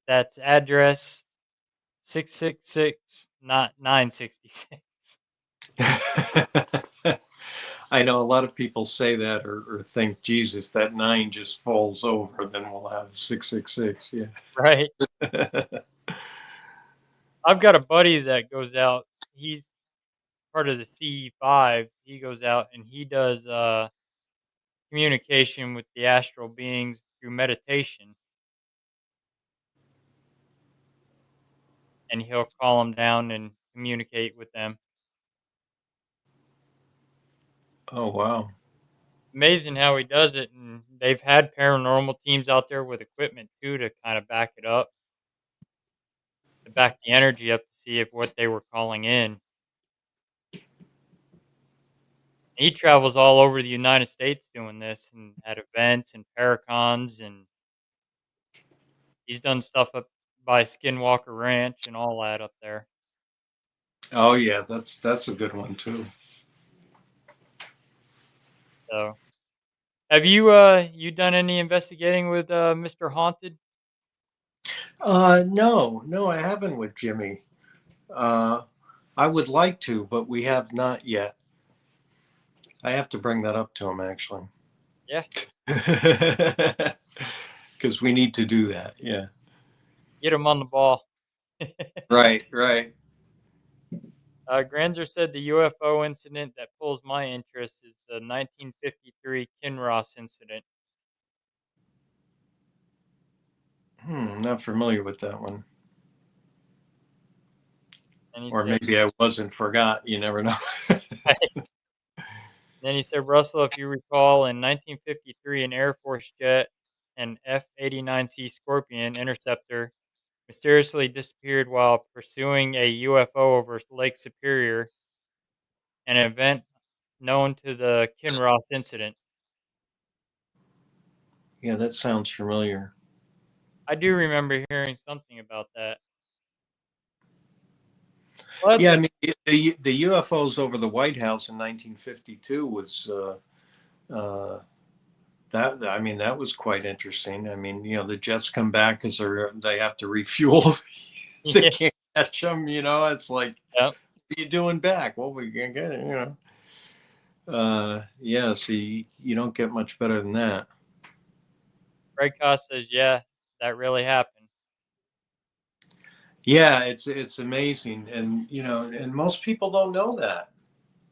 That's address 666, not 966." I know a lot of people say that or think, Jesus, that nine just falls over, then we'll have 666. Right. Yeah. I've got a buddy that goes out. He's part of the CE5. He goes out and he does communication with the astral beings through meditation, and he'll call them down and communicate with them. Oh, wow. Amazing how he does it, and they've had paranormal teams out there with equipment too to kind of back it up, to back the energy up to see if what they were calling in. He travels all over the United States doing this and at events and paracons, and he's done stuff up by Skinwalker Ranch and all that up there. Oh, yeah, that's a good one too. So, have you done any investigating with Mr. Haunted? No, no, I haven't with Jimmy. Uh, I would like to, but we have not yet. I have to bring that up to him actually. Yeah, Because we need to do that. Yeah. get him on the ball. Right, right. Granzer said the UFO incident that pulls my interest is the 1953 Kinross incident. Not familiar with that one. And he Or said, maybe I wasn't forgot. You never know. then he said, Russell, if you recall, in 1953, an Air Force jet, an F-89C Scorpion interceptor, mysteriously disappeared while pursuing a UFO over Lake Superior, an event known to the Kinross incident. Yeah, that sounds familiar. I do remember hearing something about that. Well, that's Yeah, I mean, the UFOs over the White House in 1952 was that. I mean, that was quite interesting. I mean, the jets come back because they have to refuel. They yeah, can't catch them. It's like, yep. what are you doing back? Well, we can get it. Yeah. See, you don't get much better than that. Greg Koss says, yeah, that really happened. Yeah, it's amazing, and most people don't know that.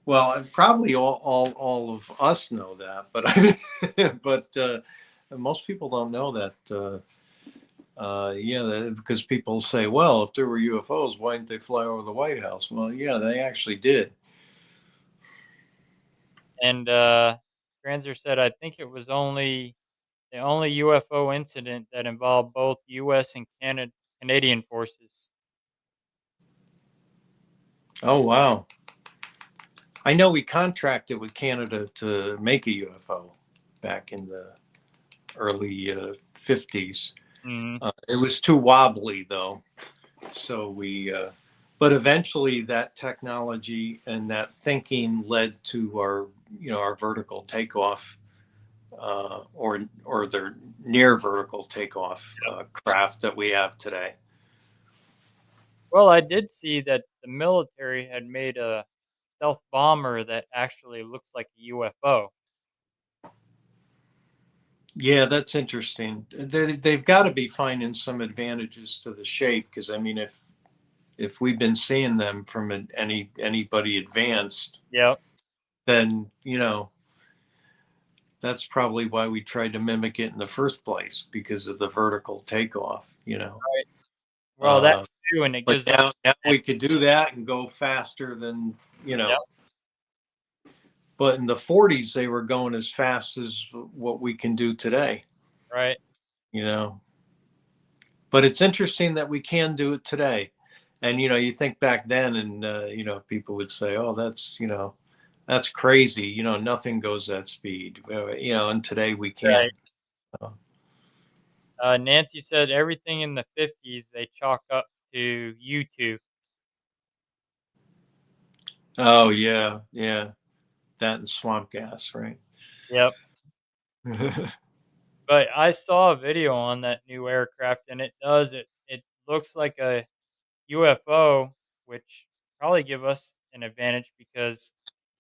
Well, and probably all of us know that, but but most people don't know that. Yeah, because people say, well, if there were UFOs, why didn't they fly over the White House? Well, yeah, they actually did. And Granzer said, I think it was only the only UFO incident that involved both U.S. and Canadian forces. Oh, wow. I know we contracted with Canada to make a UFO back in the early 50s. Mm. It was too wobbly, though. So but eventually that technology and that thinking led to our vertical takeoff, or their near vertical takeoff craft that we have today. Well, I did see that the military had made a stealth bomber that actually looks like a UFO. Yeah, that's interesting. They've got to be finding some advantages to the shape because I mean, if we've been seeing them from anybody advanced, Yep. then that's probably why we tried to mimic it in the first place because of the vertical takeoff. Right. Well, that Uh, too, and it but gives us. now we could do that and go faster than Yep. But in the 40s, they were going as fast as what we can do today. Right. You know, but it's interesting that we can do it today. And you think back then, and people would say, "Oh, that's crazy." Nothing goes that speed. And today we Right. can. Uh, Nancy said everything in the 50s they chalk up to YouTube. Oh yeah, yeah, that and swamp gas, right? Yep. But I saw a video on that new aircraft, and it looks like a UFO, which probably give us an advantage because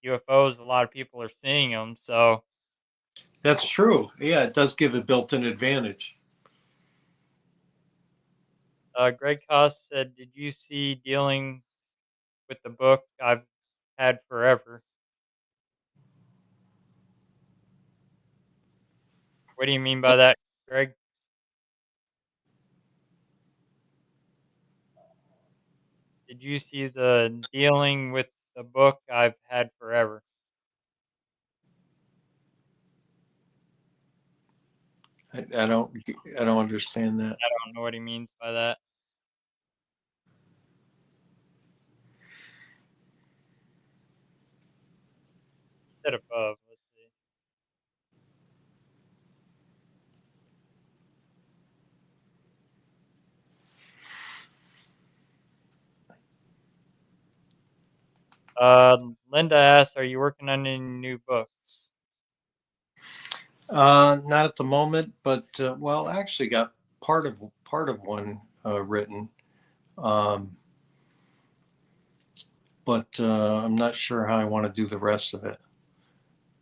UFOs, a lot of people are seeing them. So, That's true. Yeah, it does give a built-in advantage. Greg Koss said, "Did you see dealing with the book I've had forever?" What do you mean by that, Greg? Did you see the dealing with the book I've had forever? I don't understand that. I don't know what he means by that. He said above. Let's see. Linda asks, "Are you working on any new books?" Not at the moment, but well, I actually got part of one written, um, but I'm not sure how I want to do the rest of it.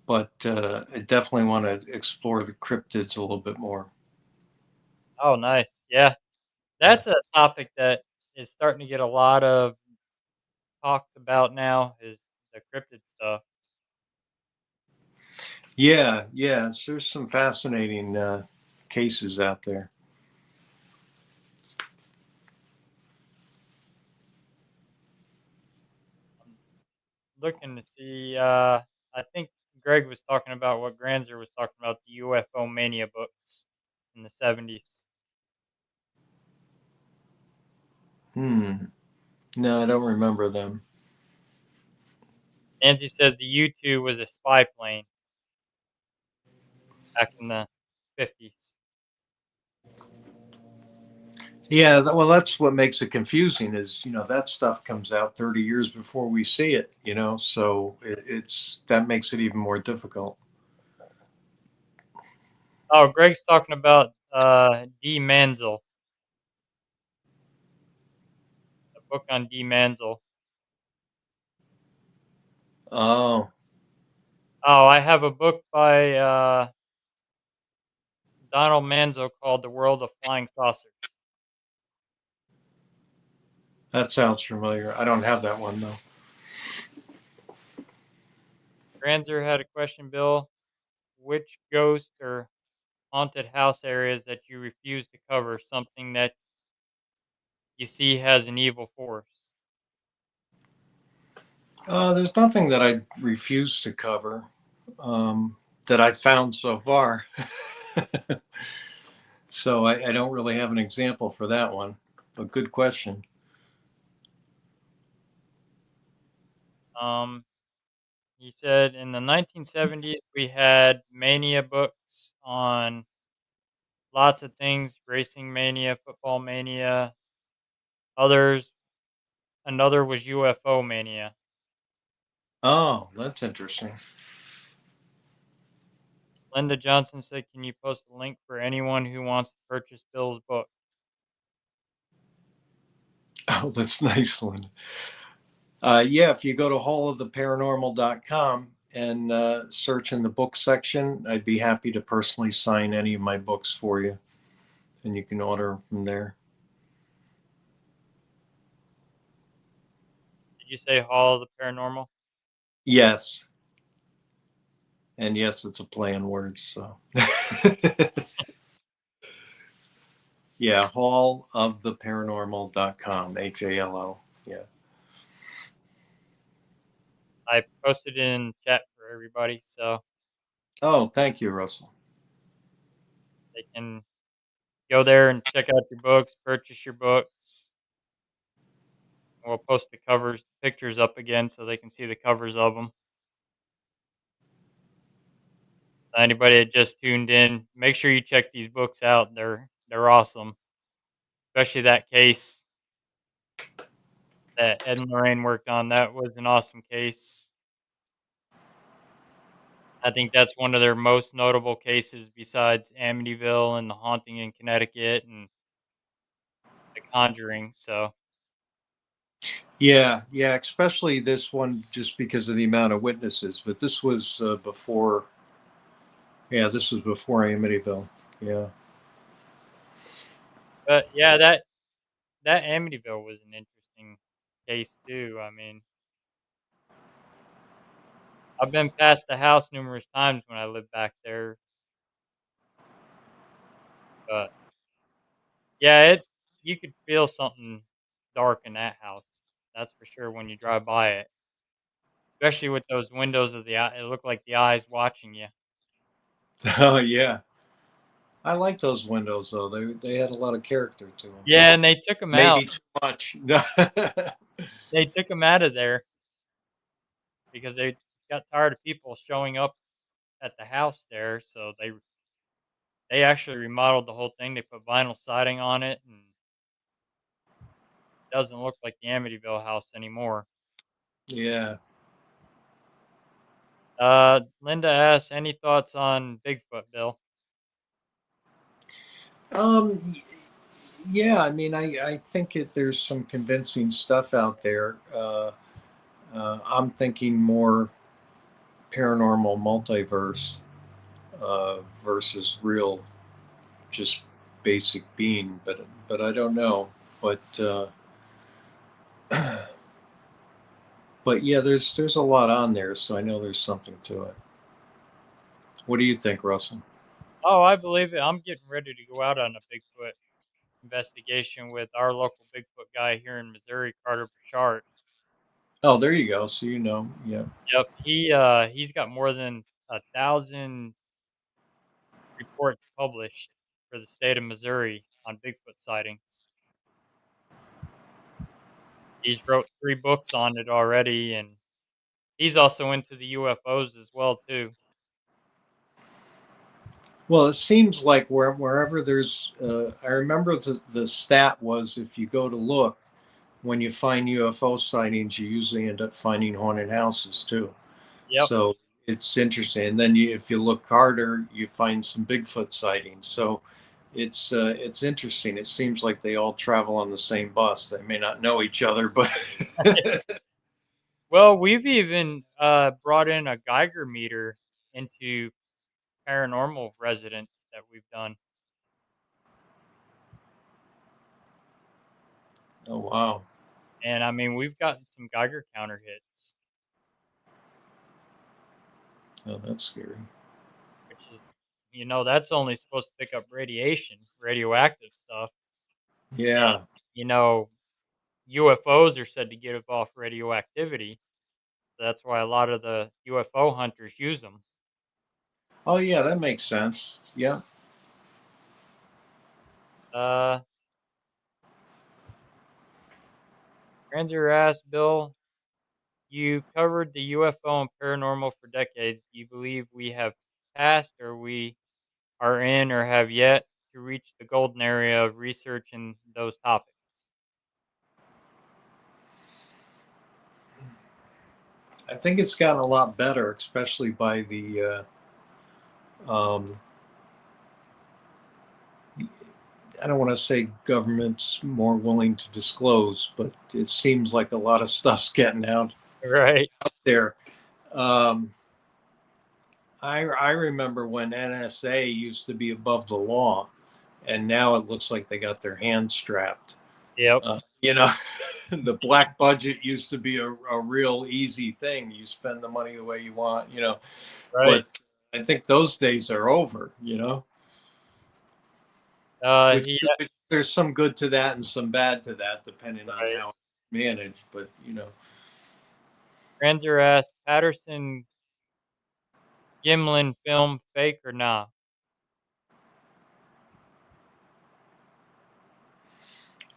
But I definitely want to explore the cryptids a little bit more. Oh, nice. Yeah, Yeah, that's a topic that is starting to get a lot of talked about now. Is the cryptid stuff. yeah, yeah. So there's some fascinating cases out there. I'm looking to see. I think Greg was talking about what Granzer was talking about, the UFO mania books in the 70s. Hmm. No, I don't remember them. Nancy says the U-2 was a spy plane back in the 50s. Yeah, well, that's what makes it confusing is, that stuff comes out 30 years before we see it, so it's that makes it even more difficult. Oh, Greg's talking about D. Manzel, a book on D. Manzel. Oh, Oh, I have a book by Donald Manzo called The World of Flying Saucers. that sounds familiar. I don't have that one though. Granzer had a question, Bill. Which ghost or haunted house areas that you refuse to cover, something that you see has an evil force? There's nothing that I refuse to cover um, that I've found so far. So I don't really have an example for that one, but good question. Um, he said in the 1970s we had mania books on lots of things: racing mania, football mania. Others, another was UFO mania. Oh, that's interesting. Linda Johnson said, "Can you post a link for anyone who wants to purchase Bill's book?" Oh, that's nice, Lynn. Yeah, if you go to halloftheparanormal.com and search in the book section. I'd be happy to personally sign any of my books for you, and you can order them from there. Did you say Hall of the Paranormal? Yes. And yes, it's a play on words. So, yeah, halloftheparanormal.com, HALO. Yeah. I posted in chat for everybody so Oh, thank you, Russell. they can go there and check out your books, purchase your books. We'll post the covers, pictures up again so they can see the covers of them. Anybody that just tuned in, make sure you check these books out. They're awesome, especially that case that Ed and Lorraine worked on. That was an awesome case. I think that's one of their most notable cases besides Amityville and The Haunting in Connecticut and The Conjuring. So Yeah, yeah, especially this one just because of the amount of witnesses. But this was before, yeah, this was before Amityville. Yeah. but yeah, that Amityville was an interesting case too. I mean, I've been past the house numerous times when I lived back there, but yeah, it you could feel something dark in that house. That's for sure when you drive by it, especially with those windows of the eye. It looked like the eyes watching you. Oh, yeah. I like those windows though. They had a lot of character to them. Yeah, and they took them out. Maybe too much. No. They took them out of there because they got tired of people showing up at the house there. So they actually remodeled the whole thing. They put vinyl siding on it, and it doesn't look like the Amityville house anymore. Yeah. Linda asks, any thoughts on Bigfoot, Bill? Um. Yeah. I mean, I think there's some convincing stuff out there. I'm thinking more paranormal multiverse versus real, just basic being. But I don't know. But but yeah, there's a lot on there, so I know there's something to it. What do you think, Russell? Oh, I believe it. I'm getting ready to go out on a Bigfoot investigation with our local Bigfoot guy here in Missouri, Carter Burchard. Oh, there you go. So you know, yeah. Yep, he's got more than 1,000 reports published for the state of Missouri on Bigfoot sightings. He's wrote 3 books on it already, and he's also into the UFOs as well too. Well, it seems like wherever there's, I remember the stat was if you go to look, when you find UFO sightings, you usually end up finding haunted houses too. Yep. So it's interesting. And then if you look harder, you find some Bigfoot sightings. So it's interesting. It seems like they all travel on the same bus. They may not know each other, but Well, we've even, brought in a Geiger meter into paranormal residents that we've done, oh wow, and, I mean, we've gotten some Geiger counter hits, oh that's scary. which is that's only supposed to pick up radiation, radioactive stuff, and, Yeah. you know, UFOs are said to give off radioactivity, so that's why a lot of the UFO hunters use them. Oh yeah, that makes sense. Yeah. Uh, Ranzer asked, "Bill, you covered the UFO and paranormal for decades. Do you believe we have passed, or we are in, or have yet to reach the golden area of research in those topics?" I think it's gotten a lot better, especially by the um, I don't want to say government's more willing to disclose, but it seems like a lot of stuff's getting out Right. there. Um, I remember when NSA used to be above the law, and now it looks like they got their hands strapped. Yep. You know, the black budget used to be a real easy thing. You spend the money the way you want, you know, Right. but I think those days are over, you know, which, He which there's some good to that and some bad to that, depending on right. how it's managed. But, you know, Granzer asked Patterson Gimlin film fake or nah?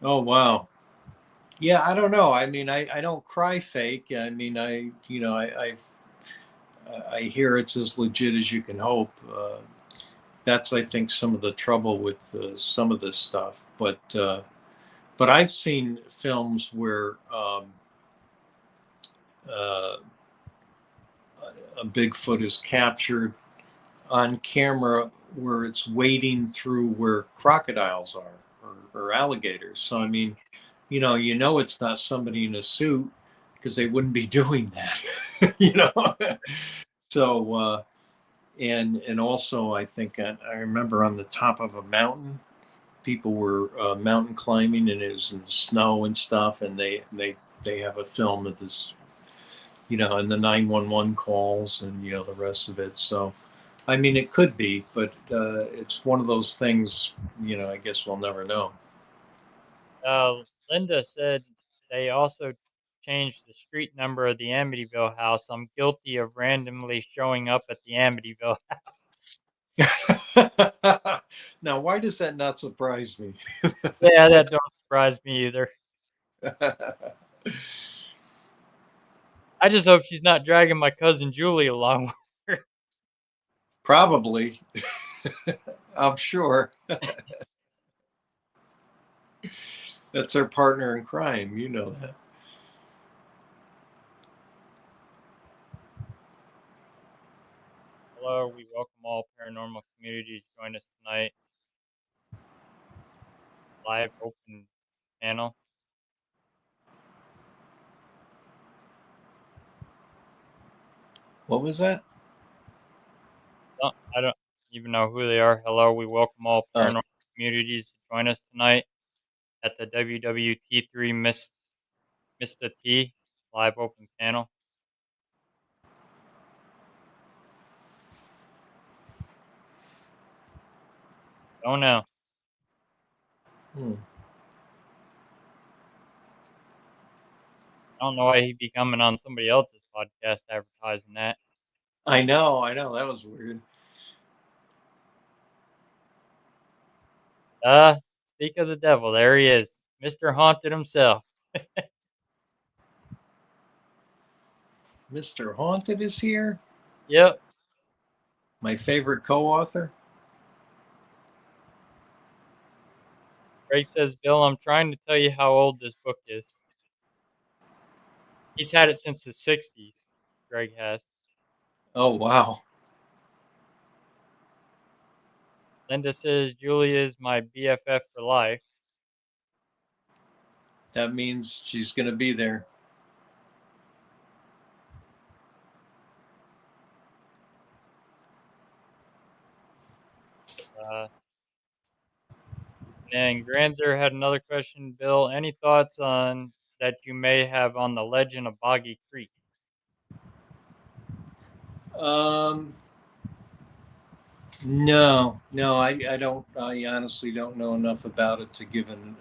oh, wow. Yeah, I don't know. I mean, I don't cry fake. I mean, you know, I hear it's as legit as you can hope. That's, I think, some of the trouble with some of this stuff. But I've seen films where uh, a Bigfoot is captured on camera where it's wading through where crocodiles are or alligators. So I mean, you know it's not somebody in a suit because they wouldn't be doing that. you know. so and also I think I remember on the top of a mountain, people were mountain climbing and it was in the snow and stuff, and they have a film of this, and the 911 calls and the rest of it. So I mean, it could be, but it's one of those things. I guess we'll never know. Linda said they also changed the street number of the Amityville house. I'm guilty of randomly showing up at the Amityville house. Now, why does that not surprise me? Yeah, that don't surprise me either. I just hope she's not dragging my cousin Julie along with her. Probably, I'm sure. That's her partner in crime. You know that. Hello, we welcome all paranormal communities to join us tonight. Live open panel. What was that? I don't even know who they are. Hello, we welcome all Oh, paranormal communities to join us tonight at the WWT3 Mista T live open panel. Don't know. hmm. I don't know why he'd be coming on somebody else's podcast advertising that. I know. I know. That was weird. Speak of the devil, there he is. Mr. Haunted himself. Mr. Haunted is here. Yep. My favorite co-author. Greg says, Bill, I'm trying to tell you how old this book is. He's had it since the 60s. Greg has. Oh wow, Linda says, Julie is my BFF for life. that means she's gonna be there. Uh, and Granzer had another question. Bill, any thoughts on that you may have on the legend of Boggy Creek? Um, no, I don't. I honestly don't know enough about it to give an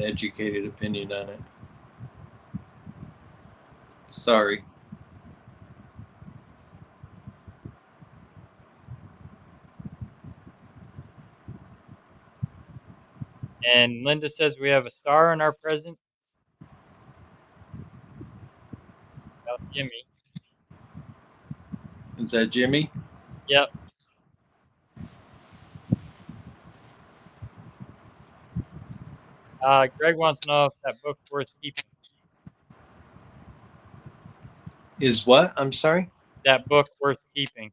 educated opinion on it. Sorry. And Linda says we have a star in our presence. Jimmy. Is that Jimmy? Yep. Greg wants to know if that book's worth keeping. Is what? I'm sorry. That book worth keeping.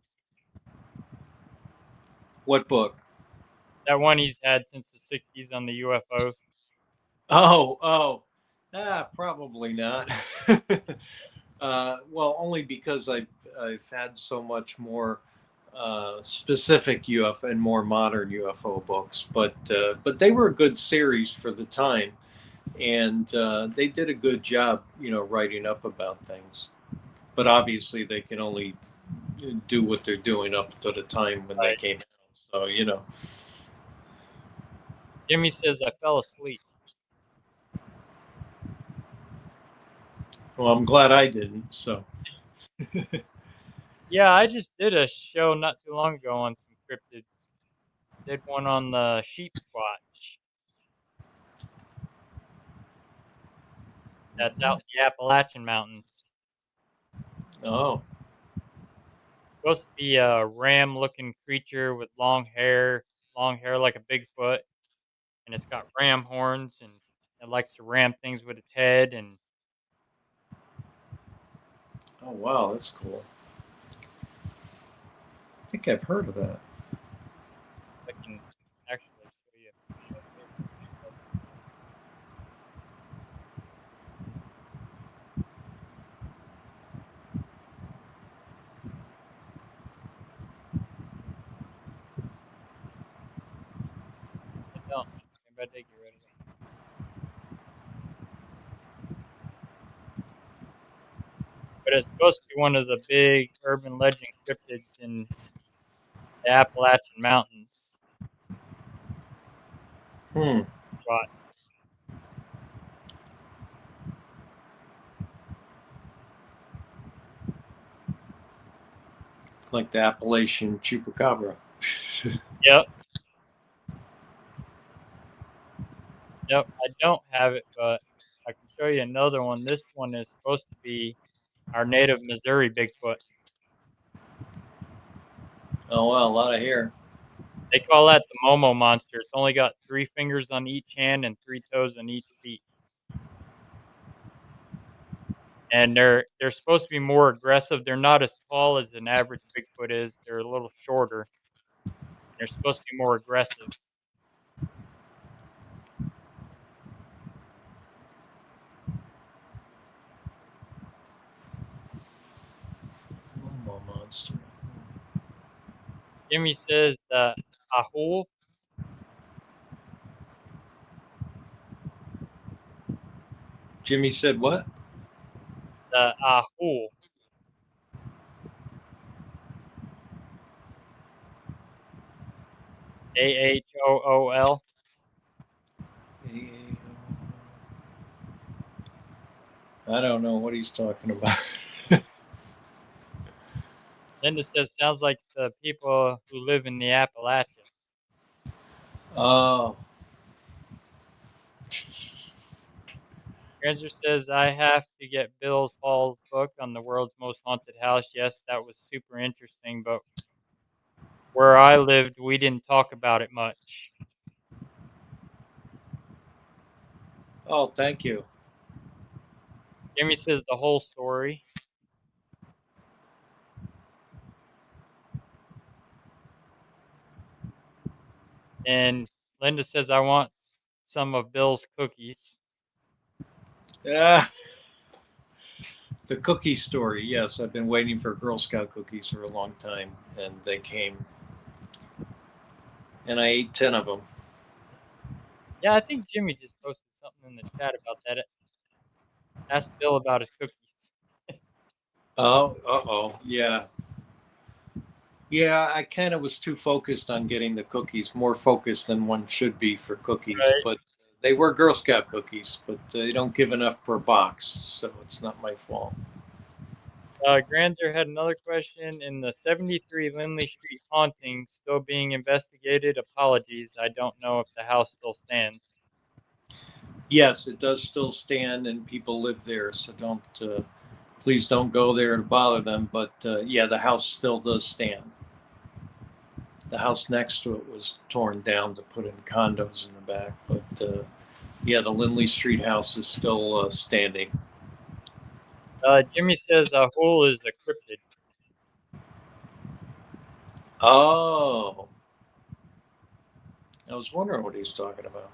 What book? That one he's had since the 60s on the UFO. Oh. Probably not. Well, only because I've had so much more specific UFO and more modern UFO books, but they were a good series for the time, and they did a good job, writing up about things. But obviously, they can only do what they're doing up to the time when they Right. came out. So. Jimmy says I fell asleep. Well, I'm glad I didn't. So. Yeah, I just did a show not too long ago on some cryptids. Did one on the sheep squatch that's out in the Appalachian Mountains. Oh. Supposed to be a ram-looking creature with long hair like a Bigfoot, and it's got ram horns, and it likes to ram things with its head. And Oh, wow, that's cool. I think I've heard of that. I can actually show you. I don't. Maybe I did get rid of it. But it's supposed to be one of the big urban legend cryptids in the Appalachian Mountains. Hmm. Squat. It's like the Appalachian chupacabra. Yep, yep. I don't have it, but I can show you another one. This one is supposed to be our native Missouri Bigfoot. Oh, wow, a lot of hair. They call that the Momo monster. It's only got 3 fingers on each hand and 3 toes on each feet. And they're supposed to be more aggressive. They're not as tall as an average Bigfoot is. They're a little shorter. They're supposed to be more aggressive. Momo monster. Jimmy says the Ahul, Jimmy said what? the Ahul, Ahool. I don't know what he's talking about. Linda says sounds like the people who live in the Appalachian. Oh. Granzer says I have to get Bill's Hall's book on the world's most haunted house. Yes, that was super interesting, but where I lived, we didn't talk about it much. Oh, thank you. Jimmy says the whole story. And Linda says I want some of Bill's cookies. Yeah. The cookie story. Yes, I've been waiting for Girl Scout cookies for a long time, and they came, and I ate 10 of them. Yeah, I think Jimmy just posted something in the chat about that. Ask Bill about his cookies. Oh, uh-oh. Yeah. Yeah, I kind of was too focused on getting the cookies, more focused than one should be for cookies. Right. But they were Girl Scout cookies, but they don't give enough per box, so it's not my fault. Granzer had another question. In the 73 Lindley Street haunting still being investigated, apologies. I don't know if the house still stands. Yes, it does still stand, and people live there, so don't please don't go there to bother them. But yeah, the house still does stand. The house next to it was torn down to put in condos in the back, but yeah, the Lindley Street house is still standing. Jimmy says a hole is a cryptid. Oh, I was wondering what he's talking about.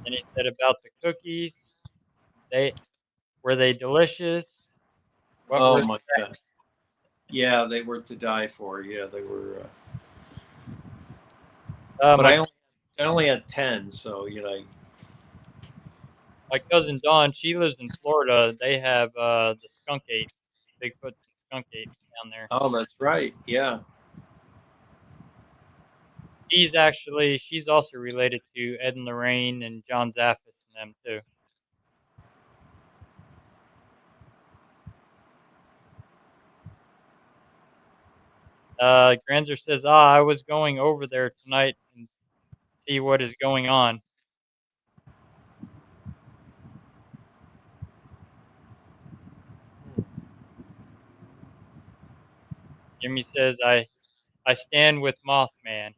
And he said about the cookies, they were they delicious? What Oh were my the God. best? Yeah, they were to die for. Yeah, they were. But My I only had 10, so my cousin Dawn, she lives in Florida. They have the skunk ape, Bigfoots and skunk apes down there. Oh, that's right. Yeah. She's also related to Ed and Lorraine and John Zaffis and them too. Granzer says, I was going over there tonight and see what is going on. Jimmy says, I stand with Mothman.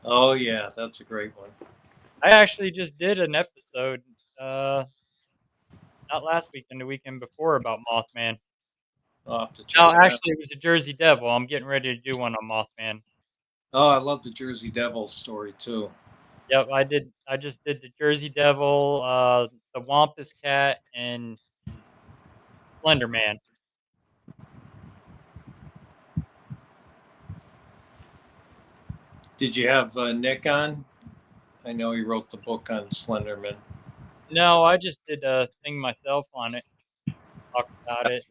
Oh, yeah, that's a great one. I actually just did an episode, uh, not last weekend, the weekend before about Mothman. I'll have to No, check it out. actually, it was a Jersey Devil. I'm getting ready to do one on Mothman. Oh, I love the Jersey Devils story too. Yep, I did. I just did the Jersey Devil, the Wampus Cat, and Slender Man. Did you have Nick on? I know he wrote the book on Slenderman. No, I just did a thing myself on it. Talked about it.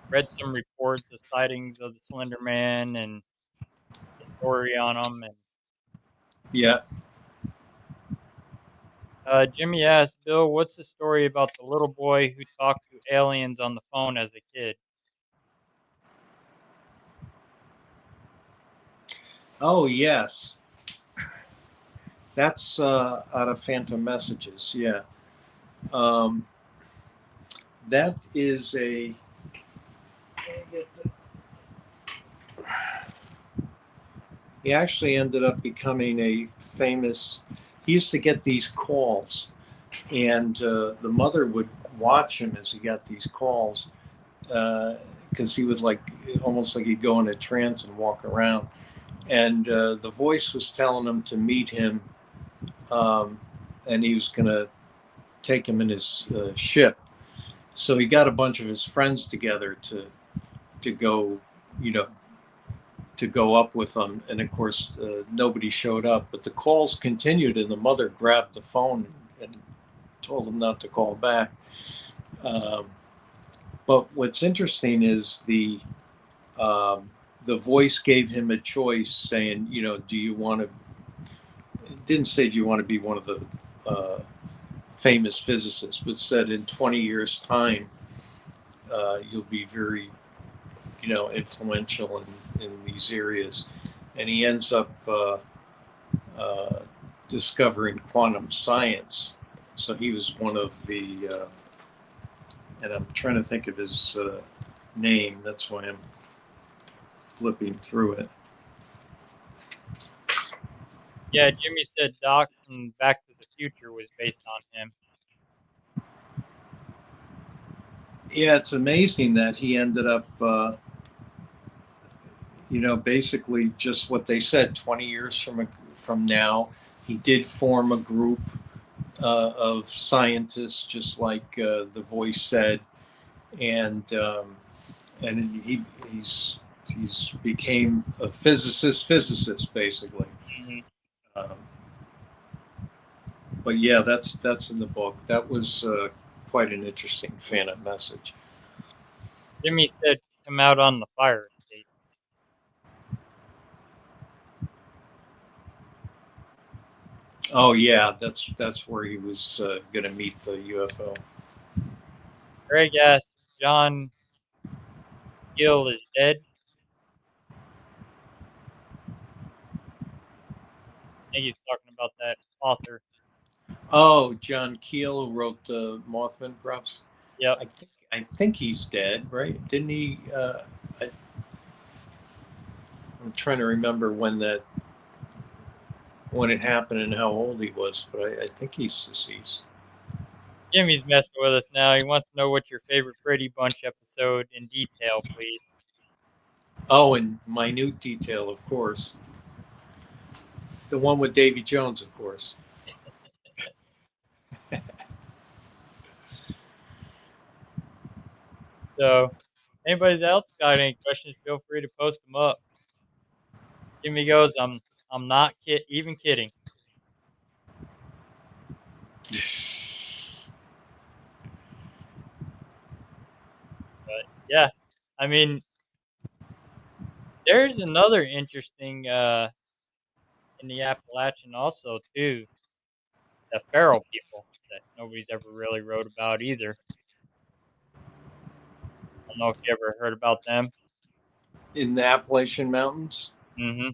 Read some reports of sightings of the Slender Man and the story on them. And Yeah. Jimmy asked Bill, "What's the story about the little boy who talked to aliens on the phone as a kid?" Oh, yes. That's out of Phantom Messages. Yeah. Um, that is a. He actually ended up becoming a famous. He used to get these calls, and the mother would watch him as he got these calls because he would like almost like he'd go in a trance and walk around. And the voice was telling him to meet him, and he was going to take him in his ship. So he got a bunch of his friends together to go, you know, to go up with them. And of course, nobody showed up. But the calls continued, and the mother grabbed the phone and told him not to call back. Um, but what's interesting is the voice gave him a choice, saying, do you want to? It didn't say, do you want to be one of the famous physicists, but said in 20 years' time, you'll be very, influential in these areas. And he ends up uh, discovering quantum science. So he was one of and I'm trying to think of his name. That's why I'm flipping through it. Yeah, Jimmy said Doc from Back to the Future was based on him. Yeah, it's amazing that he ended up, basically just what they said. 20 years from now, he did form a group of scientists, just like the voice said, and he's became a physicist basically. Mhm. Um, but yeah, that's in the book. That was quite an interesting Phantom message. Jimmy said come out on the fire escape. Oh yeah, that's where he was going to meet the UFO. Greg asked John Gill is dead. I think he's talking about that author. Oh, John Keel, who wrote the Mothman Prophets. Yep. I think he's dead, right? Didn't he? I'm trying to remember when it happened and how old he was, but I think he's deceased. Jimmy's messing with us now. He wants to know what's your favorite Brady Bunch episode in detail, please. Oh, and minute detail, of course. The one with Davy Jones, of course. So, Anybody else got any questions, feel free to post them up. Jimmy goes, I'm not even kidding. But yeah, I mean, there's another interesting in the Appalachian also too, the feral people that nobody's ever really wrote about either. I don't know if you ever heard about them. In the Appalachian Mountains. Hmm.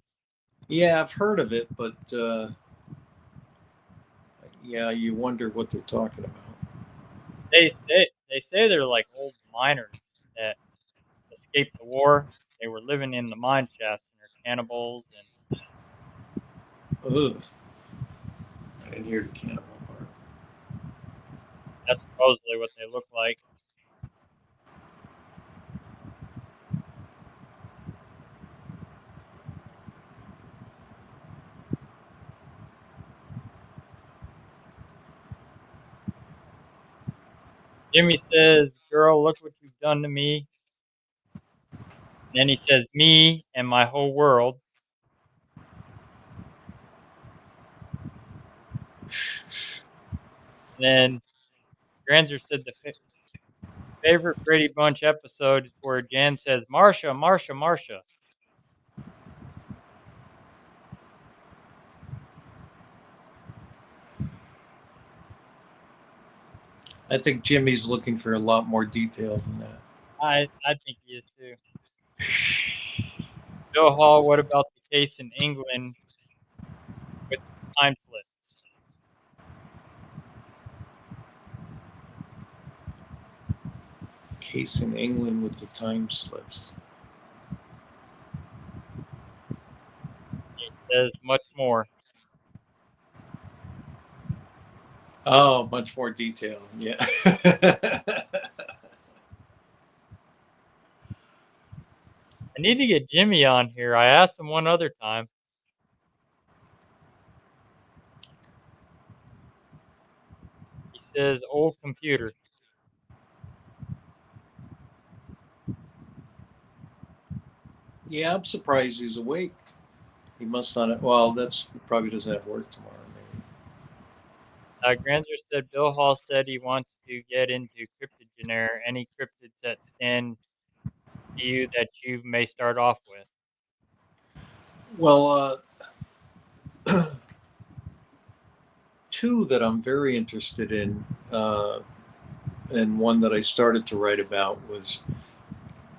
Yeah, I've heard of it, but yeah, you wonder what they're talking about. They say they're like old miners that escaped the war. They were living in the mine shafts and they're cannibals, and Ugh, I didn't hear the cannibal part. that's supposedly what they look like. Jimmy says, "Girl, look what you've done to me." And then he says, "Me and my whole world." And then Granzer said the favorite Brady Bunch episode is where Jan says, "Marsha, Marsha, Marsha." I think Jimmy's looking for a lot more detail than that. I think he is too. Bill Hall, what about the case in England with time slips? Case in England with the time slips. He says much more. Oh, much more detail. Yeah. I need to get Jimmy on here. I asked him one other time. He says old computer. Yeah, I'm surprised he's awake. He must not. Well, that's he probably doesn't have work tomorrow. Maybe. Granzer said Bill Hall said he wants to get into cryptogenere. Any cryptids that stand to you that you may start off with? Well, two that I'm very interested in, and one that I started to write about was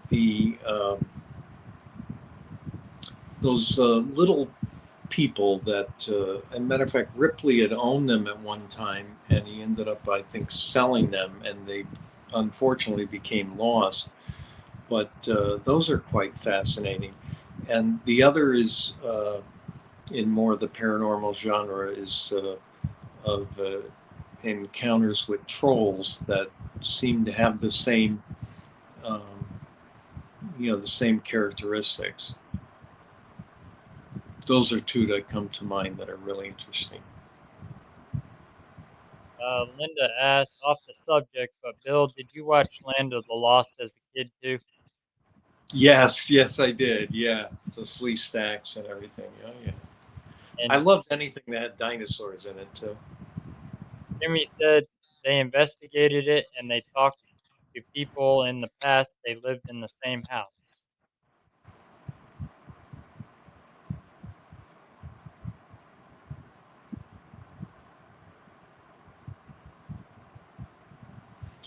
the those little people that, as a matter of fact, Ripley had owned them at one time, and he ended up, I think, selling them, and they unfortunately became lost. But those are quite fascinating. And the other is in more of the paranormal genre is of encounters with trolls that seem to have the same, um, the same characteristics. Those are two that come to mind that are really interesting. Linda asked, off the subject, but Bill, did you watch Land of the Lost as a kid too? Yes, yes, I did. Yeah, the slee stacks and everything. Oh, yeah. I And loved anything that had dinosaurs in it too. Jimmy said they investigated it and they talked to people in the past. They lived in the same house.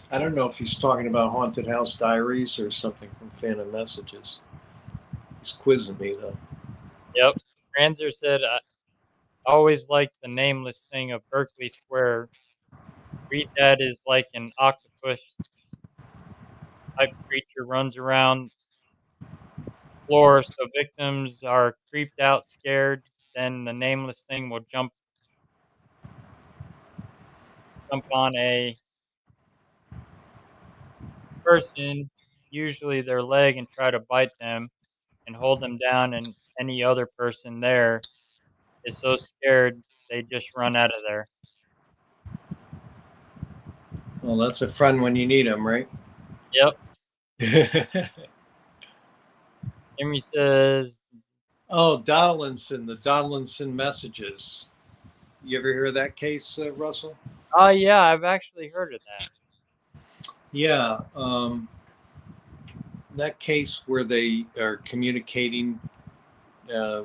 I don't know if he's talking about Haunted House Diaries or something from Phantom Messages. He's quizzing me though. Yep. Franzer said, I always liked the nameless thing of Berkeley Square. Read that is like an octopus type creature runs around floor, so victims are creeped out, scared. Then the nameless thing will jump on a person, usually their leg, and try to bite them and hold them down. And any other person there is so scared they just run out of there. Well, that's a friend when you need him, right? Yep. Jimmy says, Oh, Donaldson, the Donaldson messages. You ever hear of that case, Russell? "Oh yeah, I've actually heard of that." Yeah, that case where they are communicating,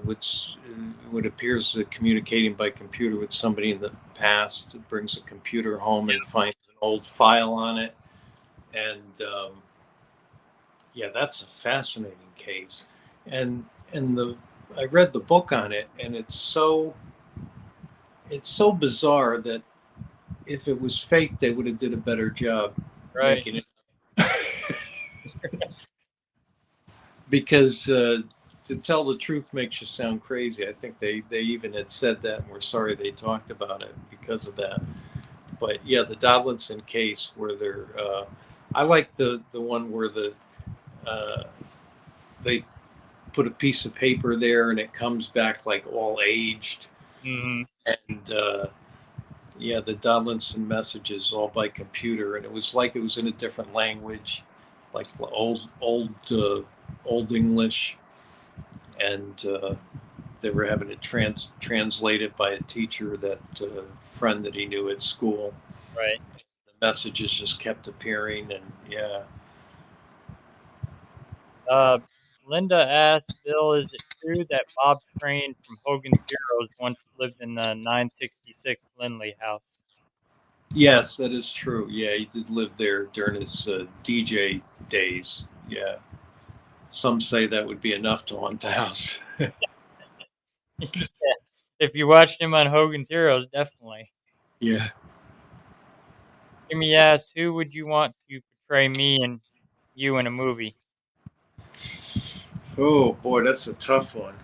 which what appears to communicating by computer with somebody in the past, brings a computer home and finds an old file on it, and yeah, that's a fascinating case, and the I read the book on it, and it's so bizarre that if it was fake, they would have did a better job Right. making it. Because to tell the truth makes you sound crazy. I think they even had said that, and we're sorry they talked about it because of that. But yeah, the Dodlinson case where they're, I like the one where uh, they put a piece of paper there and it comes back like all aged, Mhm. and yeah, the Dodlinson messages all by computer, and it was like it was in a different language, like old English, and they were having it translated by a teacher, that friend that he knew at school. Right. The messages just kept appearing, and yeah. Uh, Linda asked Bill, "Is it true that Bob Crane from Hogan's Heroes once lived in the 966 Lindley house?" Yes, that is true. Yeah, he did live there during his DJ days. Yeah, some say that would be enough to haunt the house. Yeah. If you watched him on Hogan's Heroes, definitely. Yeah. Jimmy asked, "Who would you want to portray me and you in a movie?" Oh boy, that's a tough one.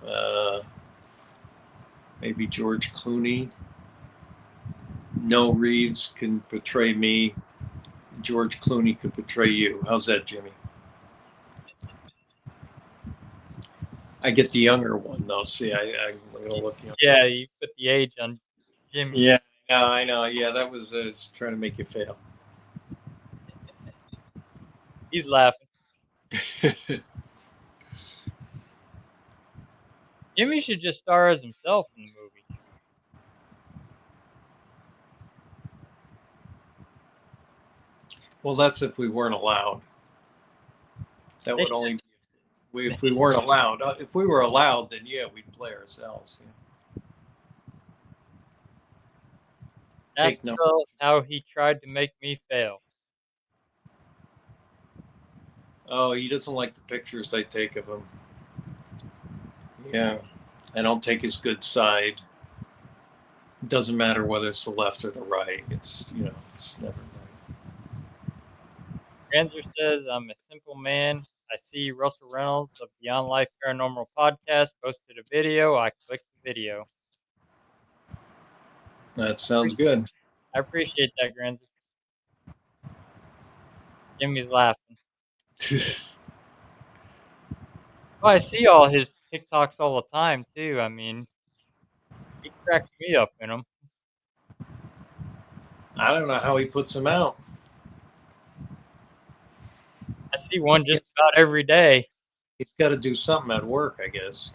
Uh, Maybe George Clooney. No Reeves can portray me. George Clooney could portray you. How's that, Jimmy? I get the younger one though. See, I'm gonna look young. Yeah, you put the age on Jimmy. Yeah, no, I know. Yeah, that was trying to make you fail. He's laughing. Jimmy should just star as himself in the movie. Well, that's if we weren't allowed. That They would should, only be they if we should weren't allowed. If we were allowed, then yeah, we'd play ourselves. Yeah. ask Take no. Bill how he tried to make me fail. Oh, he doesn't like the pictures I take of him. Yeah, I don't take his good side. It doesn't matter whether it's the left or the right. It's never right. Granzer says, "I'm a simple man. I see Russell Reynolds of Beyond Life Paranormal podcast posted a video. I clicked the video." That sounds good. I appreciate that, Granzer. Jimmy's laughing. Oh, I see all his TikToks all the time too. I mean, he cracks me up in them. I don't know how he puts them out. I see one just about every day. He's got to do something at work, I guess.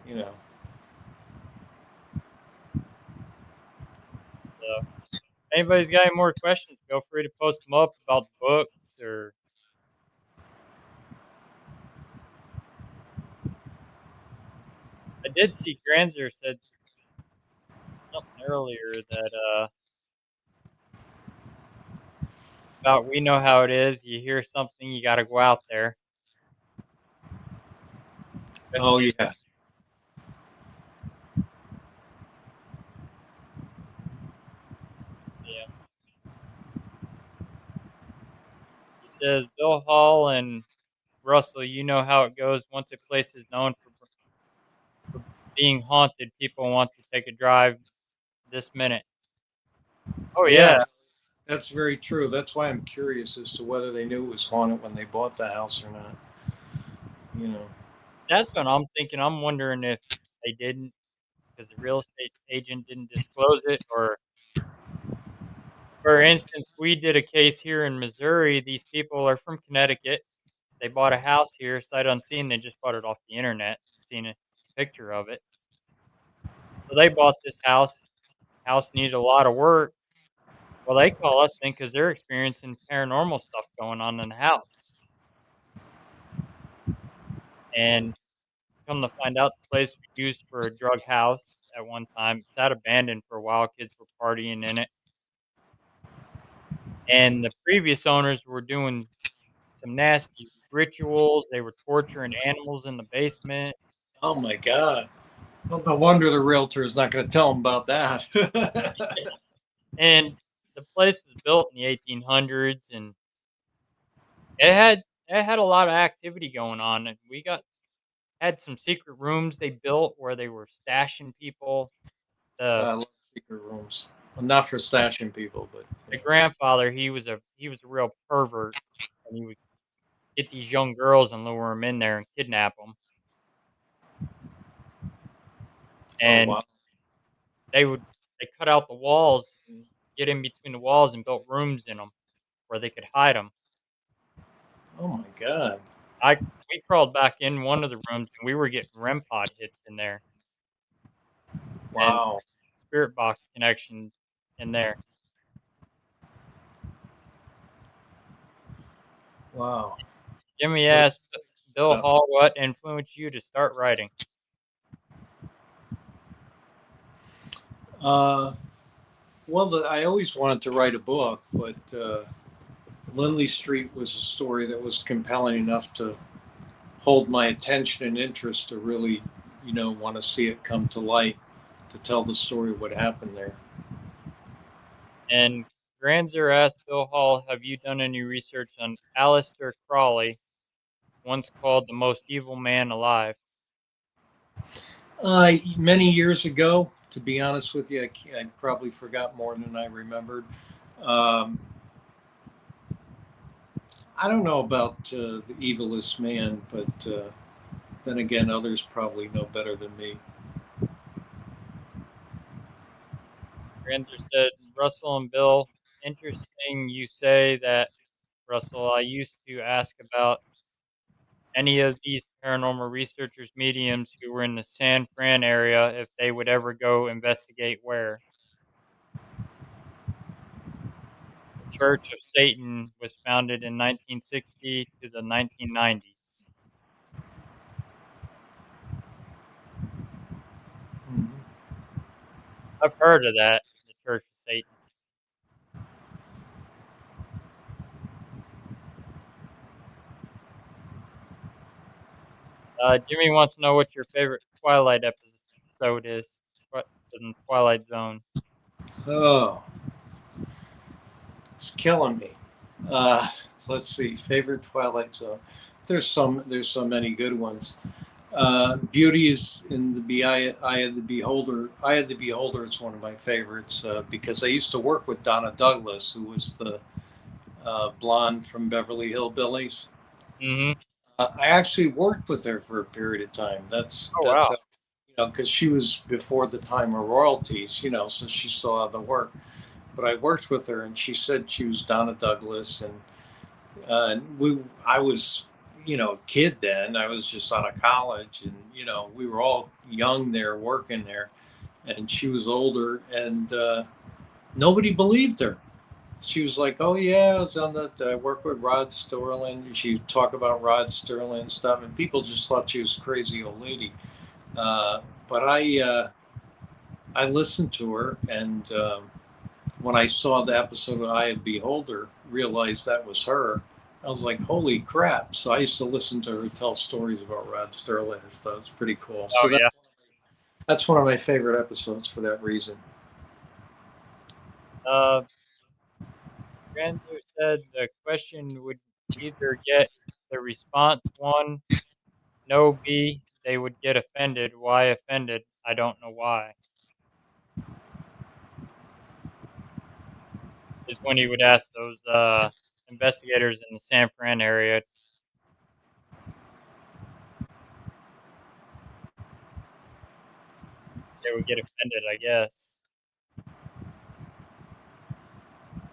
So, if anybody's got any more questions, feel free to post them up about the books or. I did see Granzer said something earlier that about we know how it is. You hear something, you got to go out there. Oh Especially, yeah. yeah. He says Bill Hall and Russell, you know how it goes. Once a place is known for being haunted, people want to take a drive this minute. Oh Yeah, yeah, that's very true. That's why I'm curious as to whether they knew it was haunted when they bought the house or not. You know. that's what I'm thinking. I'm wondering if they didn't because the real estate agent didn't disclose it, or For instance, we did a case here in Missouri. These people are from Connecticut. They bought a house here sight unseen. They just bought it off the internet, seen a picture of it. So they bought this house. House needed a lot of work. Well, they call us in because they're experiencing paranormal stuff going on in the house. And come to find out, the place was used for a drug house at one time. It sat abandoned for a while. Kids were partying in it. And the previous owners were doing some nasty rituals. They were torturing animals in the basement. Oh my God. Well, no wonder the realtor is not going to tell them about that. And the place was built in the 1800s, and it had a lot of activity going on. And we got had some secret rooms they built where they were stashing people. The I love secret rooms. Well, not for stashing people, but the grandfather, he was a real pervert, and he would get these young girls and lure them in there and kidnap them. oh And wow, they cut out the walls and get in between the walls and built rooms in them where they could hide them. oh my God, I We crawled back in one of the rooms and we were getting REM pod hits in there and wow, spirit box connection in there. wow. Jimmy Really? asked Bill Hall what influenced you to start writing. Uh, well, I always wanted to write a book, but Lindley Street was a story that was compelling enough to hold my attention and interest to really, want to see it come to light, to tell the story of what happened there. And Granzer asked Bill Hall, have you done any research on Aleister Crowley, once called the most evil man alive? Many years ago, to be honest with you, I probably forgot more than I remembered. Um, I don't know about the evilest man, but then again, others probably know better than me. Granzer said, Russell and Bill, interesting you say that, Russell. I used to ask about any of these paranormal researchers, mediums who were in the San Fran area if they would ever go investigate where. The Church of Satan was founded in 1960 to the 1990s. Mhm. I've heard of that, the Church of Satan. Jimmy wants to know what your favorite Twilight episode is. What in Twilight Zone? Oh, it's killing me. Uh, let's see. Favorite Twilight Zone. There's some. There's so many good ones. Beauty is in Eye of the Beholder. Eye of the Beholder is one of my favorites because I used to work with Donna Douglas, who was the blonde from Beverly Hillbillies. Mm-hmm. I actually worked with her for a period of time. Oh That's wow. how, because she was before the time of royalties, so she still had to work. But I worked with her, and she said she was Donna Douglas, and I was, a kid then. I was just out of college, and we were all young there, working there, and she was older, and nobody believed her. She was like, "Oh yeah, I was on that. I work with Rod Sterling." She talk about Rod Sterling and stuff, and people just thought she was a crazy old lady. But I listened to her, and when I saw the episode of Eye of Beholder, realized that was her. I was like, "Holy crap!" So I used to listen to her tell stories about Rod Sterling and stuff. It's pretty cool. Oh So yeah. that's one of my favorite episodes for that reason. Uh, Granzer said the question would either get the response one, no, B, they would get offended. Why offended? I don't know why. Is when he would ask those investigators in the San Fran area. They would get offended, I guess.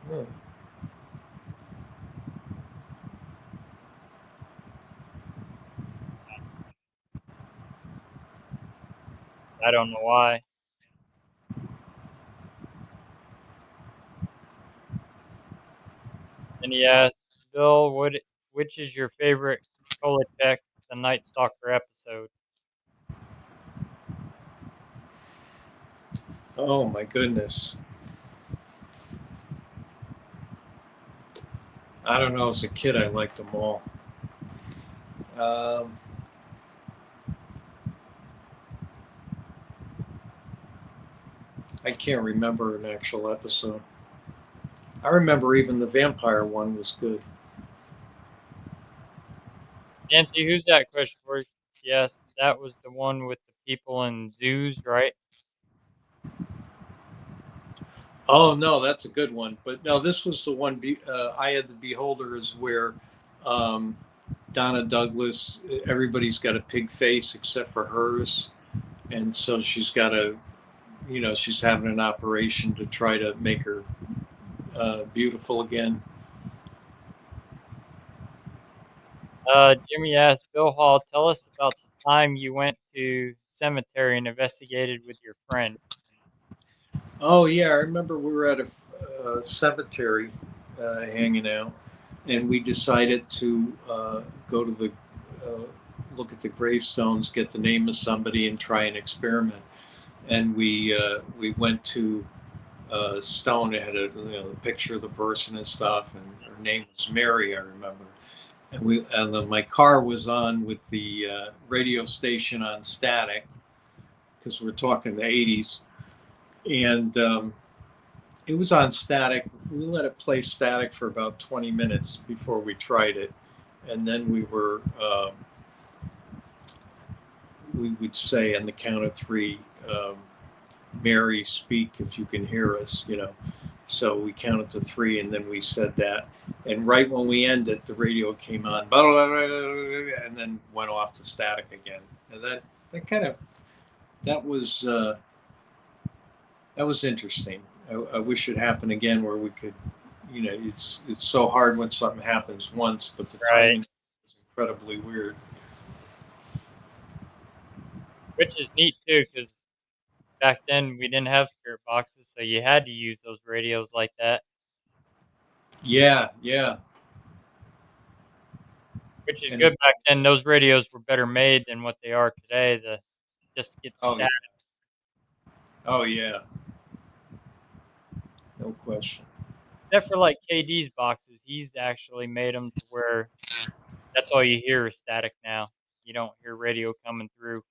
Huh. I don't know why. And he asked, Bill, which is your favorite Kolachek the Night Stalker episode? Oh my goodness. I don't know. As a kid, I liked them all. Um, I can't remember an actual episode. I remember even the vampire one was good. Nancy, who's that question for? Yes, that was the one with the people in zoos, right? Oh no, that's a good one. But no, this was the one. I had the Beholders where um, Donna Douglas. Everybody's got a pig face except for hers, and so she's got a. She's having an operation to try to make her beautiful again. Jimmy asked, Bill Hall, tell us about the time you went to cemetery and investigated with your friend. Oh yeah, I remember we were at a cemetery hanging out, and we decided to go to the look at the gravestones, get the name of somebody, and try an experiment. And we went to Stone. It had a picture of the person and stuff, and her name was Mary. I remember. And then my car was on with the radio station on static because we're talking the '80s, and it was on static. We let it play static for about 20 minutes before we tried it, and then we would say on the count of three, Mary, speak if you can hear us, So we counted to three, and then we said that. And right when we ended, the radio came on, and then went off to static again. And that kind of that was uh, that was interesting. I wish it happened again where we could, it's so hard when something happens once, but the Right. timing is incredibly weird. Which is neat too, because back then we didn't have spirit boxes, so you had to use those radios like that. Yeah, yeah, Which is and good. Back then, those radios were better made than what they are today. The just get oh yeah, static. oh yeah, no question. Except for like KD's boxes, he's actually made them to where that's all you hear is static now. You don't hear radio coming through.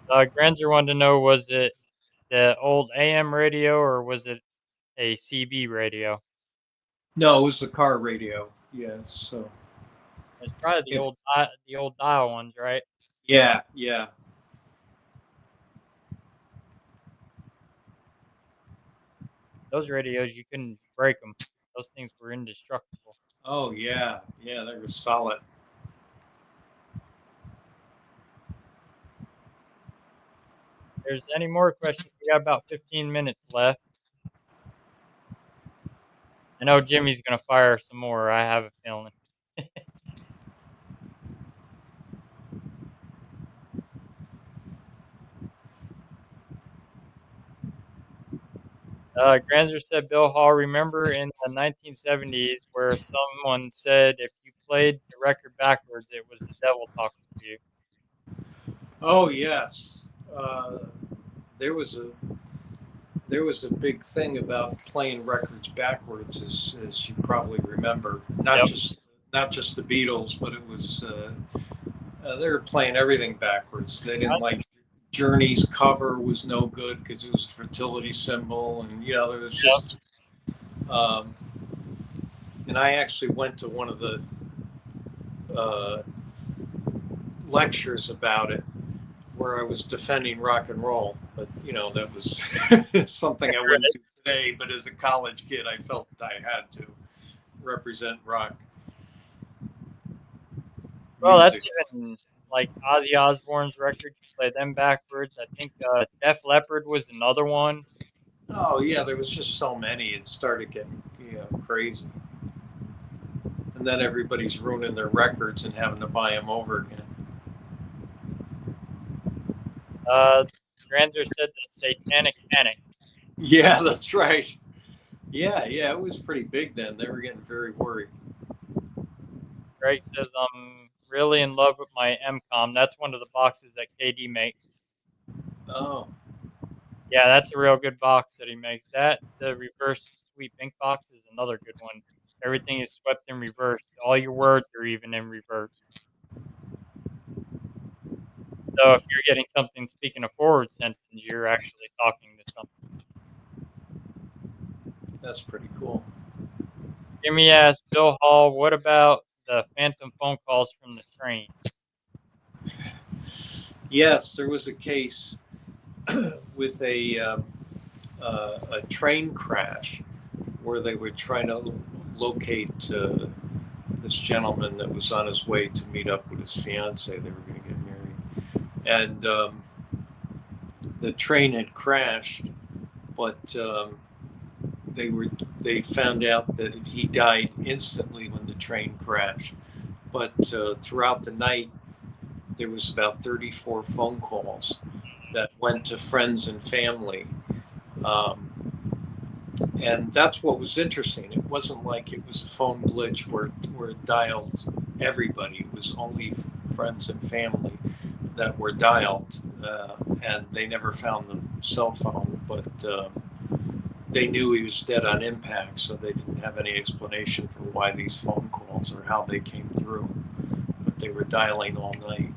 Granzer wanted to know, was it the old AM radio or was it a CB radio? No, it was the car radio. Yeah, so It's probably the it, old dial ones, right? yeah, yeah. Those radios, you couldn't break them. Those things were indestructible. Oh yeah, yeah. They were solid. There's any more questions? We got about 15 minutes left. I know Jimmy's gonna fire some more. I have a feeling. Granzer said, Bill Hall, remember in the 1970s where someone said if you played the record backwards, it was the devil talking to you. Oh yes. Uh, there was a there was a big thing about playing records backwards, as you probably remember. Yep. Not just the Beatles, but it was they were playing everything backwards. They didn't like Journey's cover was no good because it was a fertility symbol, and there was Yep. just. Um, and I actually went to one of the uh, lectures about it where I was defending rock and roll, but that was something I wouldn't do today. But as a college kid, I felt I had to represent rock Well, that's music. even like Ozzy Osbourne's records, you play them backwards. I think Def Leppard was another one. Oh yeah, there was just so many. It started getting crazy, and then everybody's ruining their records and having to buy them over again. Granzer said the Satanic Panic. Yeah, that's right. Yeah, it was pretty big then. They were getting very worried. Greg says I'm really in love with my MCOM. That's one of the boxes that KD makes. Oh, Yeah, that's a real good box that he makes. That the reverse sweep ink box is another good one. Everything is swept in reverse. All your words are even in reverse. So if you're getting something speaking a forward sentence, you're actually talking to something. that's pretty cool. Jimmy asked Bill Hall, what about the phantom phone calls from the train? Yes, there was a case with a train crash where they were trying to locate this gentleman that was on his way to meet up with his fiance. They were going to get married, and the train had crashed, but they found out that he died instantly when the train crashed. But throughout the night, there was about 34 phone calls that went to friends and family. Um, and that's what was interesting. It wasn't like it was a phone glitch where it dialed everybody. It was only friends and family that were dialed, and they never found the cell phone. But they knew he was dead on impact, so they didn't have any explanation for why these phone calls or how they came through. But they were dialing all night.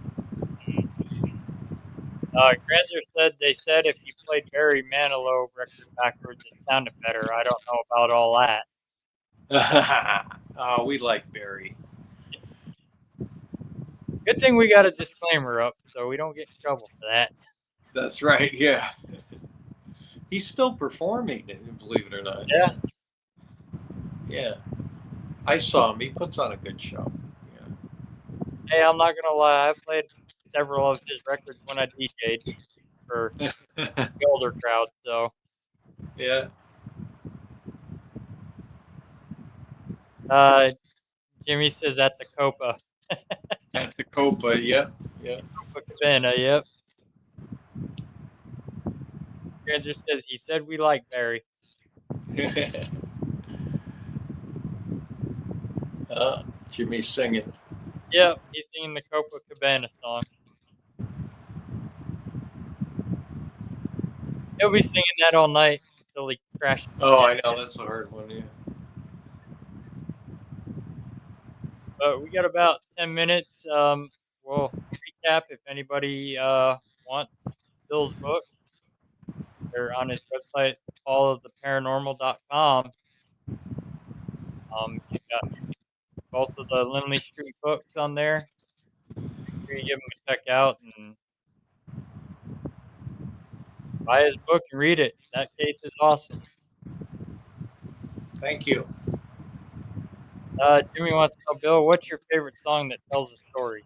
Granzer said they said if you played Barry Manilow record backwards, it sounded better. I don't know about all that. Oh, we like Barry. Good thing we got a disclaimer up so we don't get in trouble for that. That's right. Yeah, he's still performing, believe it or not. Yeah. Yeah, I saw him. He puts on a good show. Hey, I'm not gonna lie. I played several of his records when I DJ'd for Yeah. the older crowd. So, Yeah. uh, Jimmy says at the Copa, At the Copa. Yeah. Yeah. Copa Cabana. Yep. Granzer says he said we like Barry. Jimmy's singing. Yep, he's singing the Copa Cabana song. He'll be singing that all night until he crashes Oh, again. I know that's a hard one. Yeah. But we got about 10 minutes. We'll recap if anybody wants Bill's books. They're on his website, alloftheparanormal.com. He's got both of the Lindley Street books on there. Make sure you give him a check out and buy his book and read it. That case is awesome. Thank you. Jimmy wants to know, Bill, what's your favorite song that tells a story?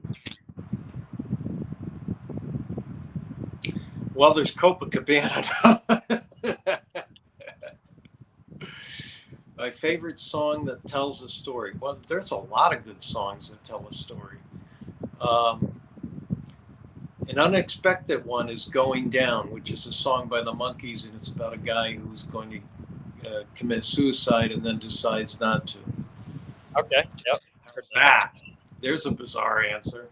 Well, there's Copacabana. My favorite song that tells a story. Well, there's a lot of good songs that tell a story. Um, an unexpected one is "Going Down," which is a song by the Monkees, and it's about a guy who's going to commit suicide and then decides not to. Okay, yep. How's that? There's a bizarre answer.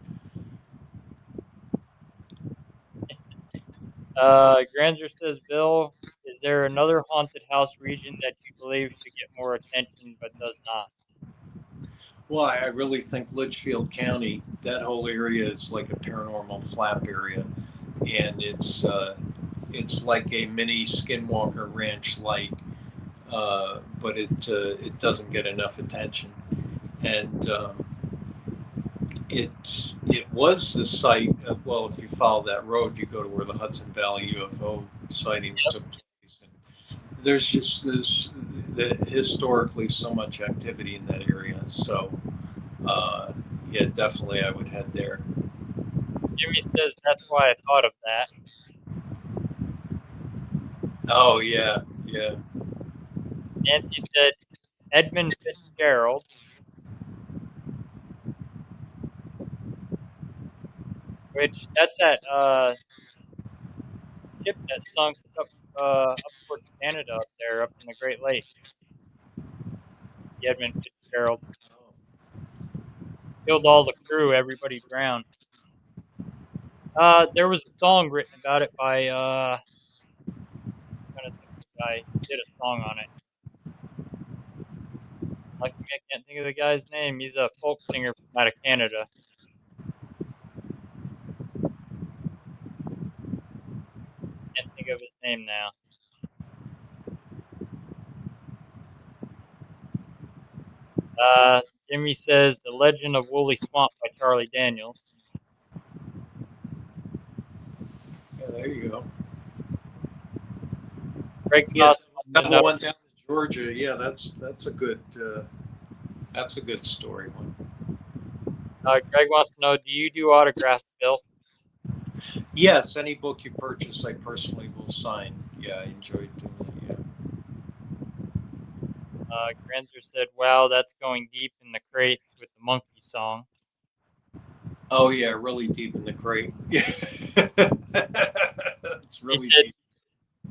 Granzer says, Bill, is there another haunted house region that you believe should get more attention but does not? Well, I really think Litchfield County, that whole area is like a paranormal flap area, and it's like a mini Skinwalker Ranch light, but it doesn't get enough attention, and it was the site. Well, if you follow that road, you go to where the Hudson Valley UFO sightings took place. And there's just historically so much activity in that area. So, yeah, definitely, I would head there. Jimmy says that's why I thought of that. Oh yeah, yeah. Nancy said Edmund Fitzgerald, which that's that ship that sunk up towards Canada up there, up in the Great Lakes. The Edmund Fitzgerald killed all the crew. Everybody drowned. There was a song written about it by I'm trying to think of the guy who did a song on it. Like I can't think of the guy's name. He's a folk singer from out of Canada. Can't think of his name now. Jimmy says The Legend of Woolly Swamp by Charlie Daniels. Yeah, there you go. Greg Yeah, Cost wants to travel know. one down to Georgia. Yeah, that's a good story one. Greg wants to know: do you do autographs, Bill? Yes, any book you purchase, I personally will sign. Yeah, I enjoyed doing that. Yeah. Granzer said, "Wow, that's going deep in the crates with the monkey song." Oh yeah, really deep in the crate. Yeah, it's He really said, deep.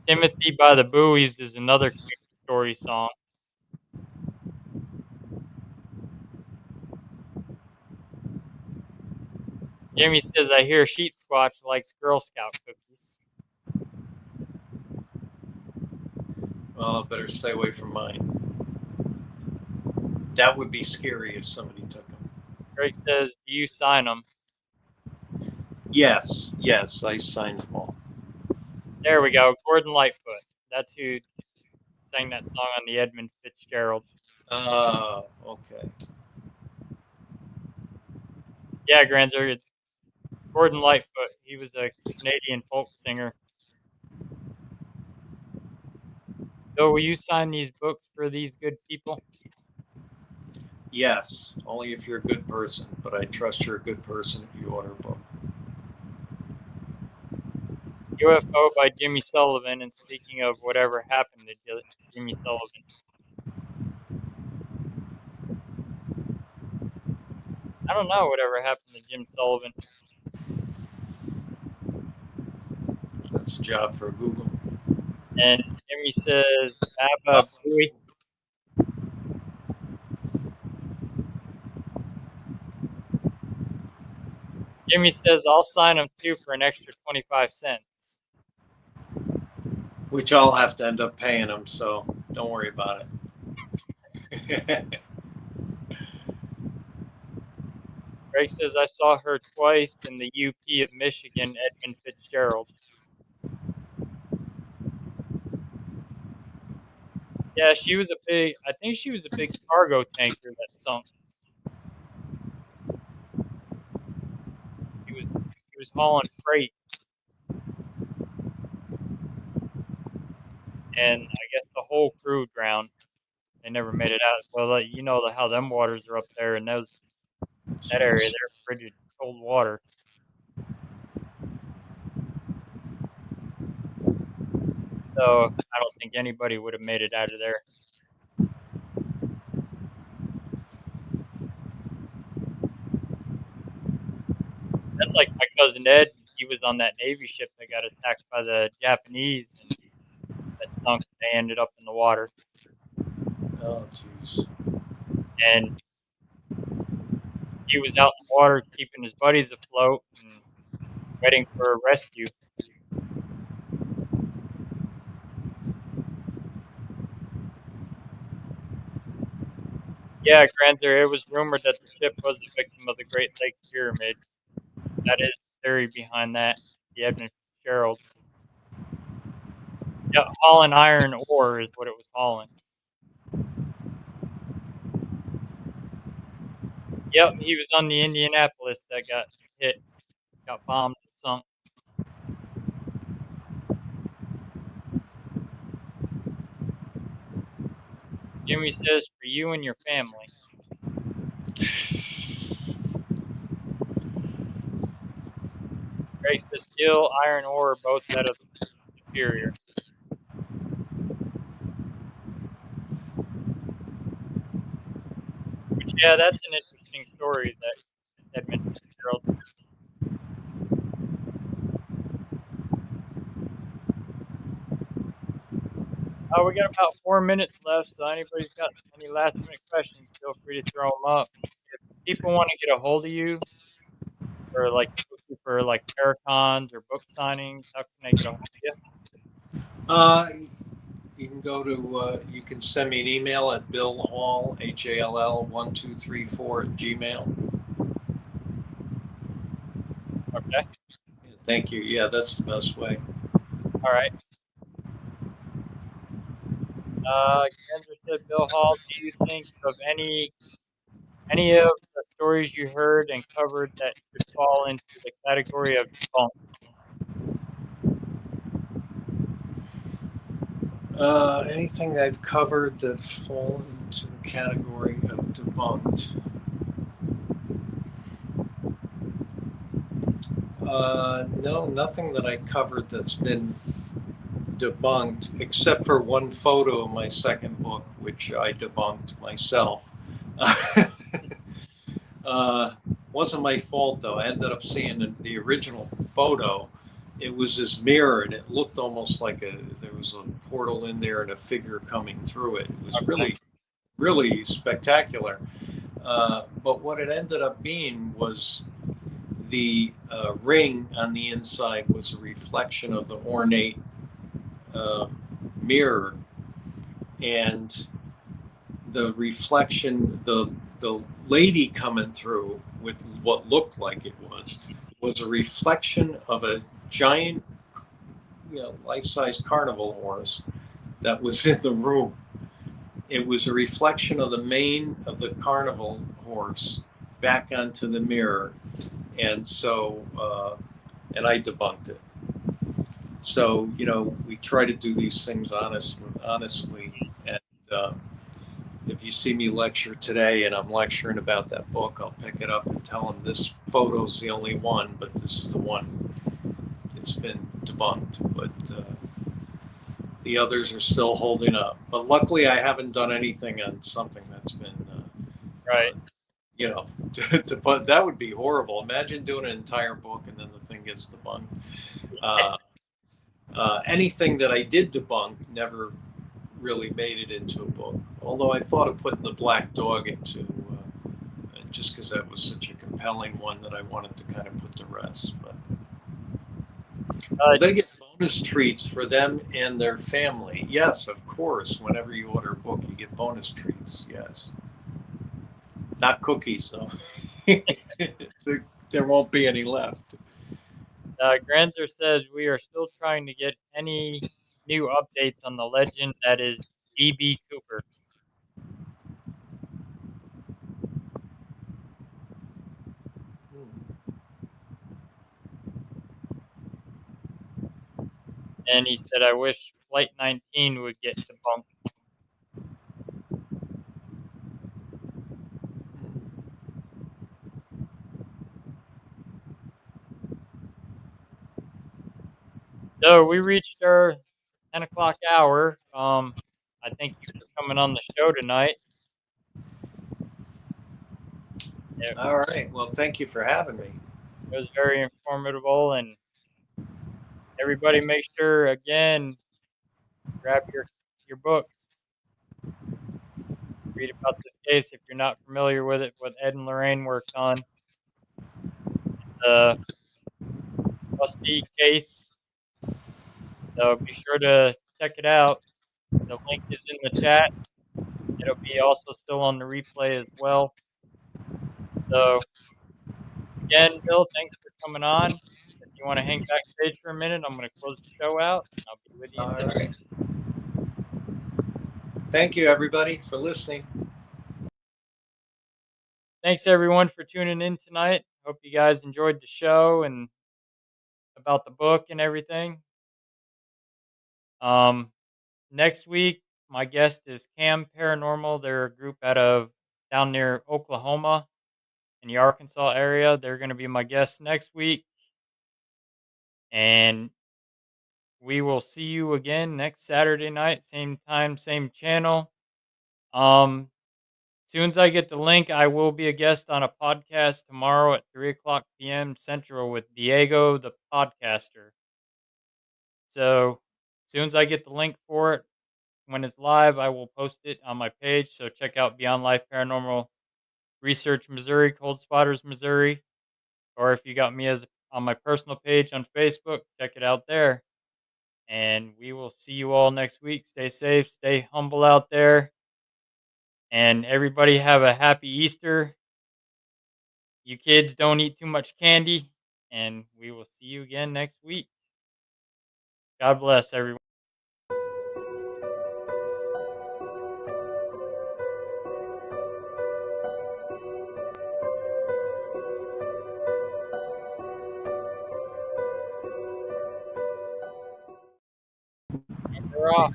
"Timothy by the Buoys" is another creepy story song. Jimmy says, "I hear Sheet Squatch likes Girl Scout cookies." Well, I better stay away from mine. That would be scary if somebody took them. Greg says, "Do you sign them?" Yes, yes, I signed them all. There we go. Gordon Lightfoot. That's who sang that song on the Edmund Fitzgerald. Okay. Yeah, Granzer, it's Gordon Lightfoot. He was a Canadian folk singer. So, will you sign these books for these good people? Yes, only if you're a good person, but I trust you're a good person if you order a book. UFO by Jimmy Sullivan. And speaking of whatever happened to Jimmy Sullivan, I don't know whatever happened to Jim Sullivan. That's a job for Google. And Jimmy says, Uh, Baba Booey. Jimmy says, I'll sign them too for an extra 25 cents. which I'll have to end up paying them, so don't worry about it. Greg says, I saw her twice in the UP of Michigan, Edmund Fitzgerald. Yeah, I think she was a big cargo tanker that sunk. He was hauling freight, and I guess the whole crew drowned. They never made it out. Well, you know how them waters are up there, and that area, Jeez. they're frigid, cold water. So I don't think anybody would have made it out of there. That's like my cousin Ed. He was on that Navy ship that got attacked by the Japanese, and that sunk. They ended up in the water, Oh, jeez. and he was out in the water keeping his buddies afloat and waiting for a rescue. Yeah, Granzer, it was rumored that the ship was a victim of the Great Lakes Pyramid. That is the theory behind that. The Edmund Fitzgerald. Yeah, hauling iron ore is what it was hauling. Yep, he was on the Indianapolis that got hit, got bombed and sunk. Jimmy says, for you and your family. Ray says steel, iron ore, both said of superior. Which, yeah, that's an interesting story that Edmund Fitzgerald. We got about 4 minutes left, so anybody's got any last minute questions, feel free to throw them up. If people want to get a hold of you or like book you for like paracons or book signings, how can they get a hold of you? Uh, you can go to, you can send me an email at Bill Hall, HALL1234 at Gmail. Okay, Thank you. Yeah, that's the best way. all right. Kendra said, Bill Hall, do you think of any of the stories you heard and covered that should fall into the category of debunked? Anything I've covered that fall into the category of debunked? No, nothing that I covered that's been debunked, except for one photo in my second book, which I debunked myself. uh, wasn't my fault though. I ended up seeing the original photo. It was this mirror, and it looked almost like there was a portal in there and a figure coming through it. It was Okay, really, really spectacular. But what it ended up being was the ring on the inside was a reflection of the ornate mirror, and the reflection, the lady coming through with what looked like it was a reflection of a giant, life-size carnival horse that was in the room. It was a reflection of the mane of the carnival horse back onto the mirror, and so and I debunked it. So we try to do these things honestly, and if you see me lecture today and I'm lecturing about that book, I'll pick it up and tell them this photo's the only one, but this is the one that's been debunked. But the others are still holding up. But luckily, I haven't done anything on something that's been, right. but that would be horrible. Imagine doing an entire book and then the thing gets debunked. Uh, Anything that I did debunk never really made it into a book. Although I thought of putting the black dog into, just because that was such a compelling one that I wanted to kind of put to rest. But Uh, they get bonus treats for them and their family. Yes, of course. Whenever you order a book, you get bonus treats. Yes, not cookies though. There won't be any left. Granzer says we are still trying to get any new updates on the legend that is D.B. Cooper. And he said, I wish Flight 19 would get debunked. So we reached our 10 o'clock hour. I thank you for coming on the show tonight. It, All right. Well, thank you for having me. it was very informative, and everybody make sure, again, grab your books. Read about this case if you're not familiar with it, what Ed and Lorraine worked on. The Rusty case. So be sure to check it out. The link is in the chat. It'll be also still on the replay as well. So again, Bill, thanks for coming on. If you want to hang backstage for a minute, I'm going to close the show out. I'll be with you in All just. right. Thank you, everybody, for listening. Thanks everyone for tuning in tonight. Hope you guys enjoyed the show and about the book and everything. Um, Next week, my guest is Cam Paranormal. They're a group out of down near Oklahoma in the Arkansas area. They're going to be my guest next week. And we will see you again next Saturday night, same time, same channel. Soon as I get the link, I will be a guest on a podcast tomorrow at 3 o'clock p.m. Central with Diego, the podcaster. So, soon as I get the link for it, when it's live, I will post it on my page. So, check out Beyond Life Paranormal Research Missouri, Cold Spotters Missouri, or if you got me as on my personal page on Facebook, check it out there. And we will see you all next week. Stay safe, stay humble out there, and everybody have a happy Easter. You kids don't eat too much candy, and we will see you again next week. God bless everyone. You're off.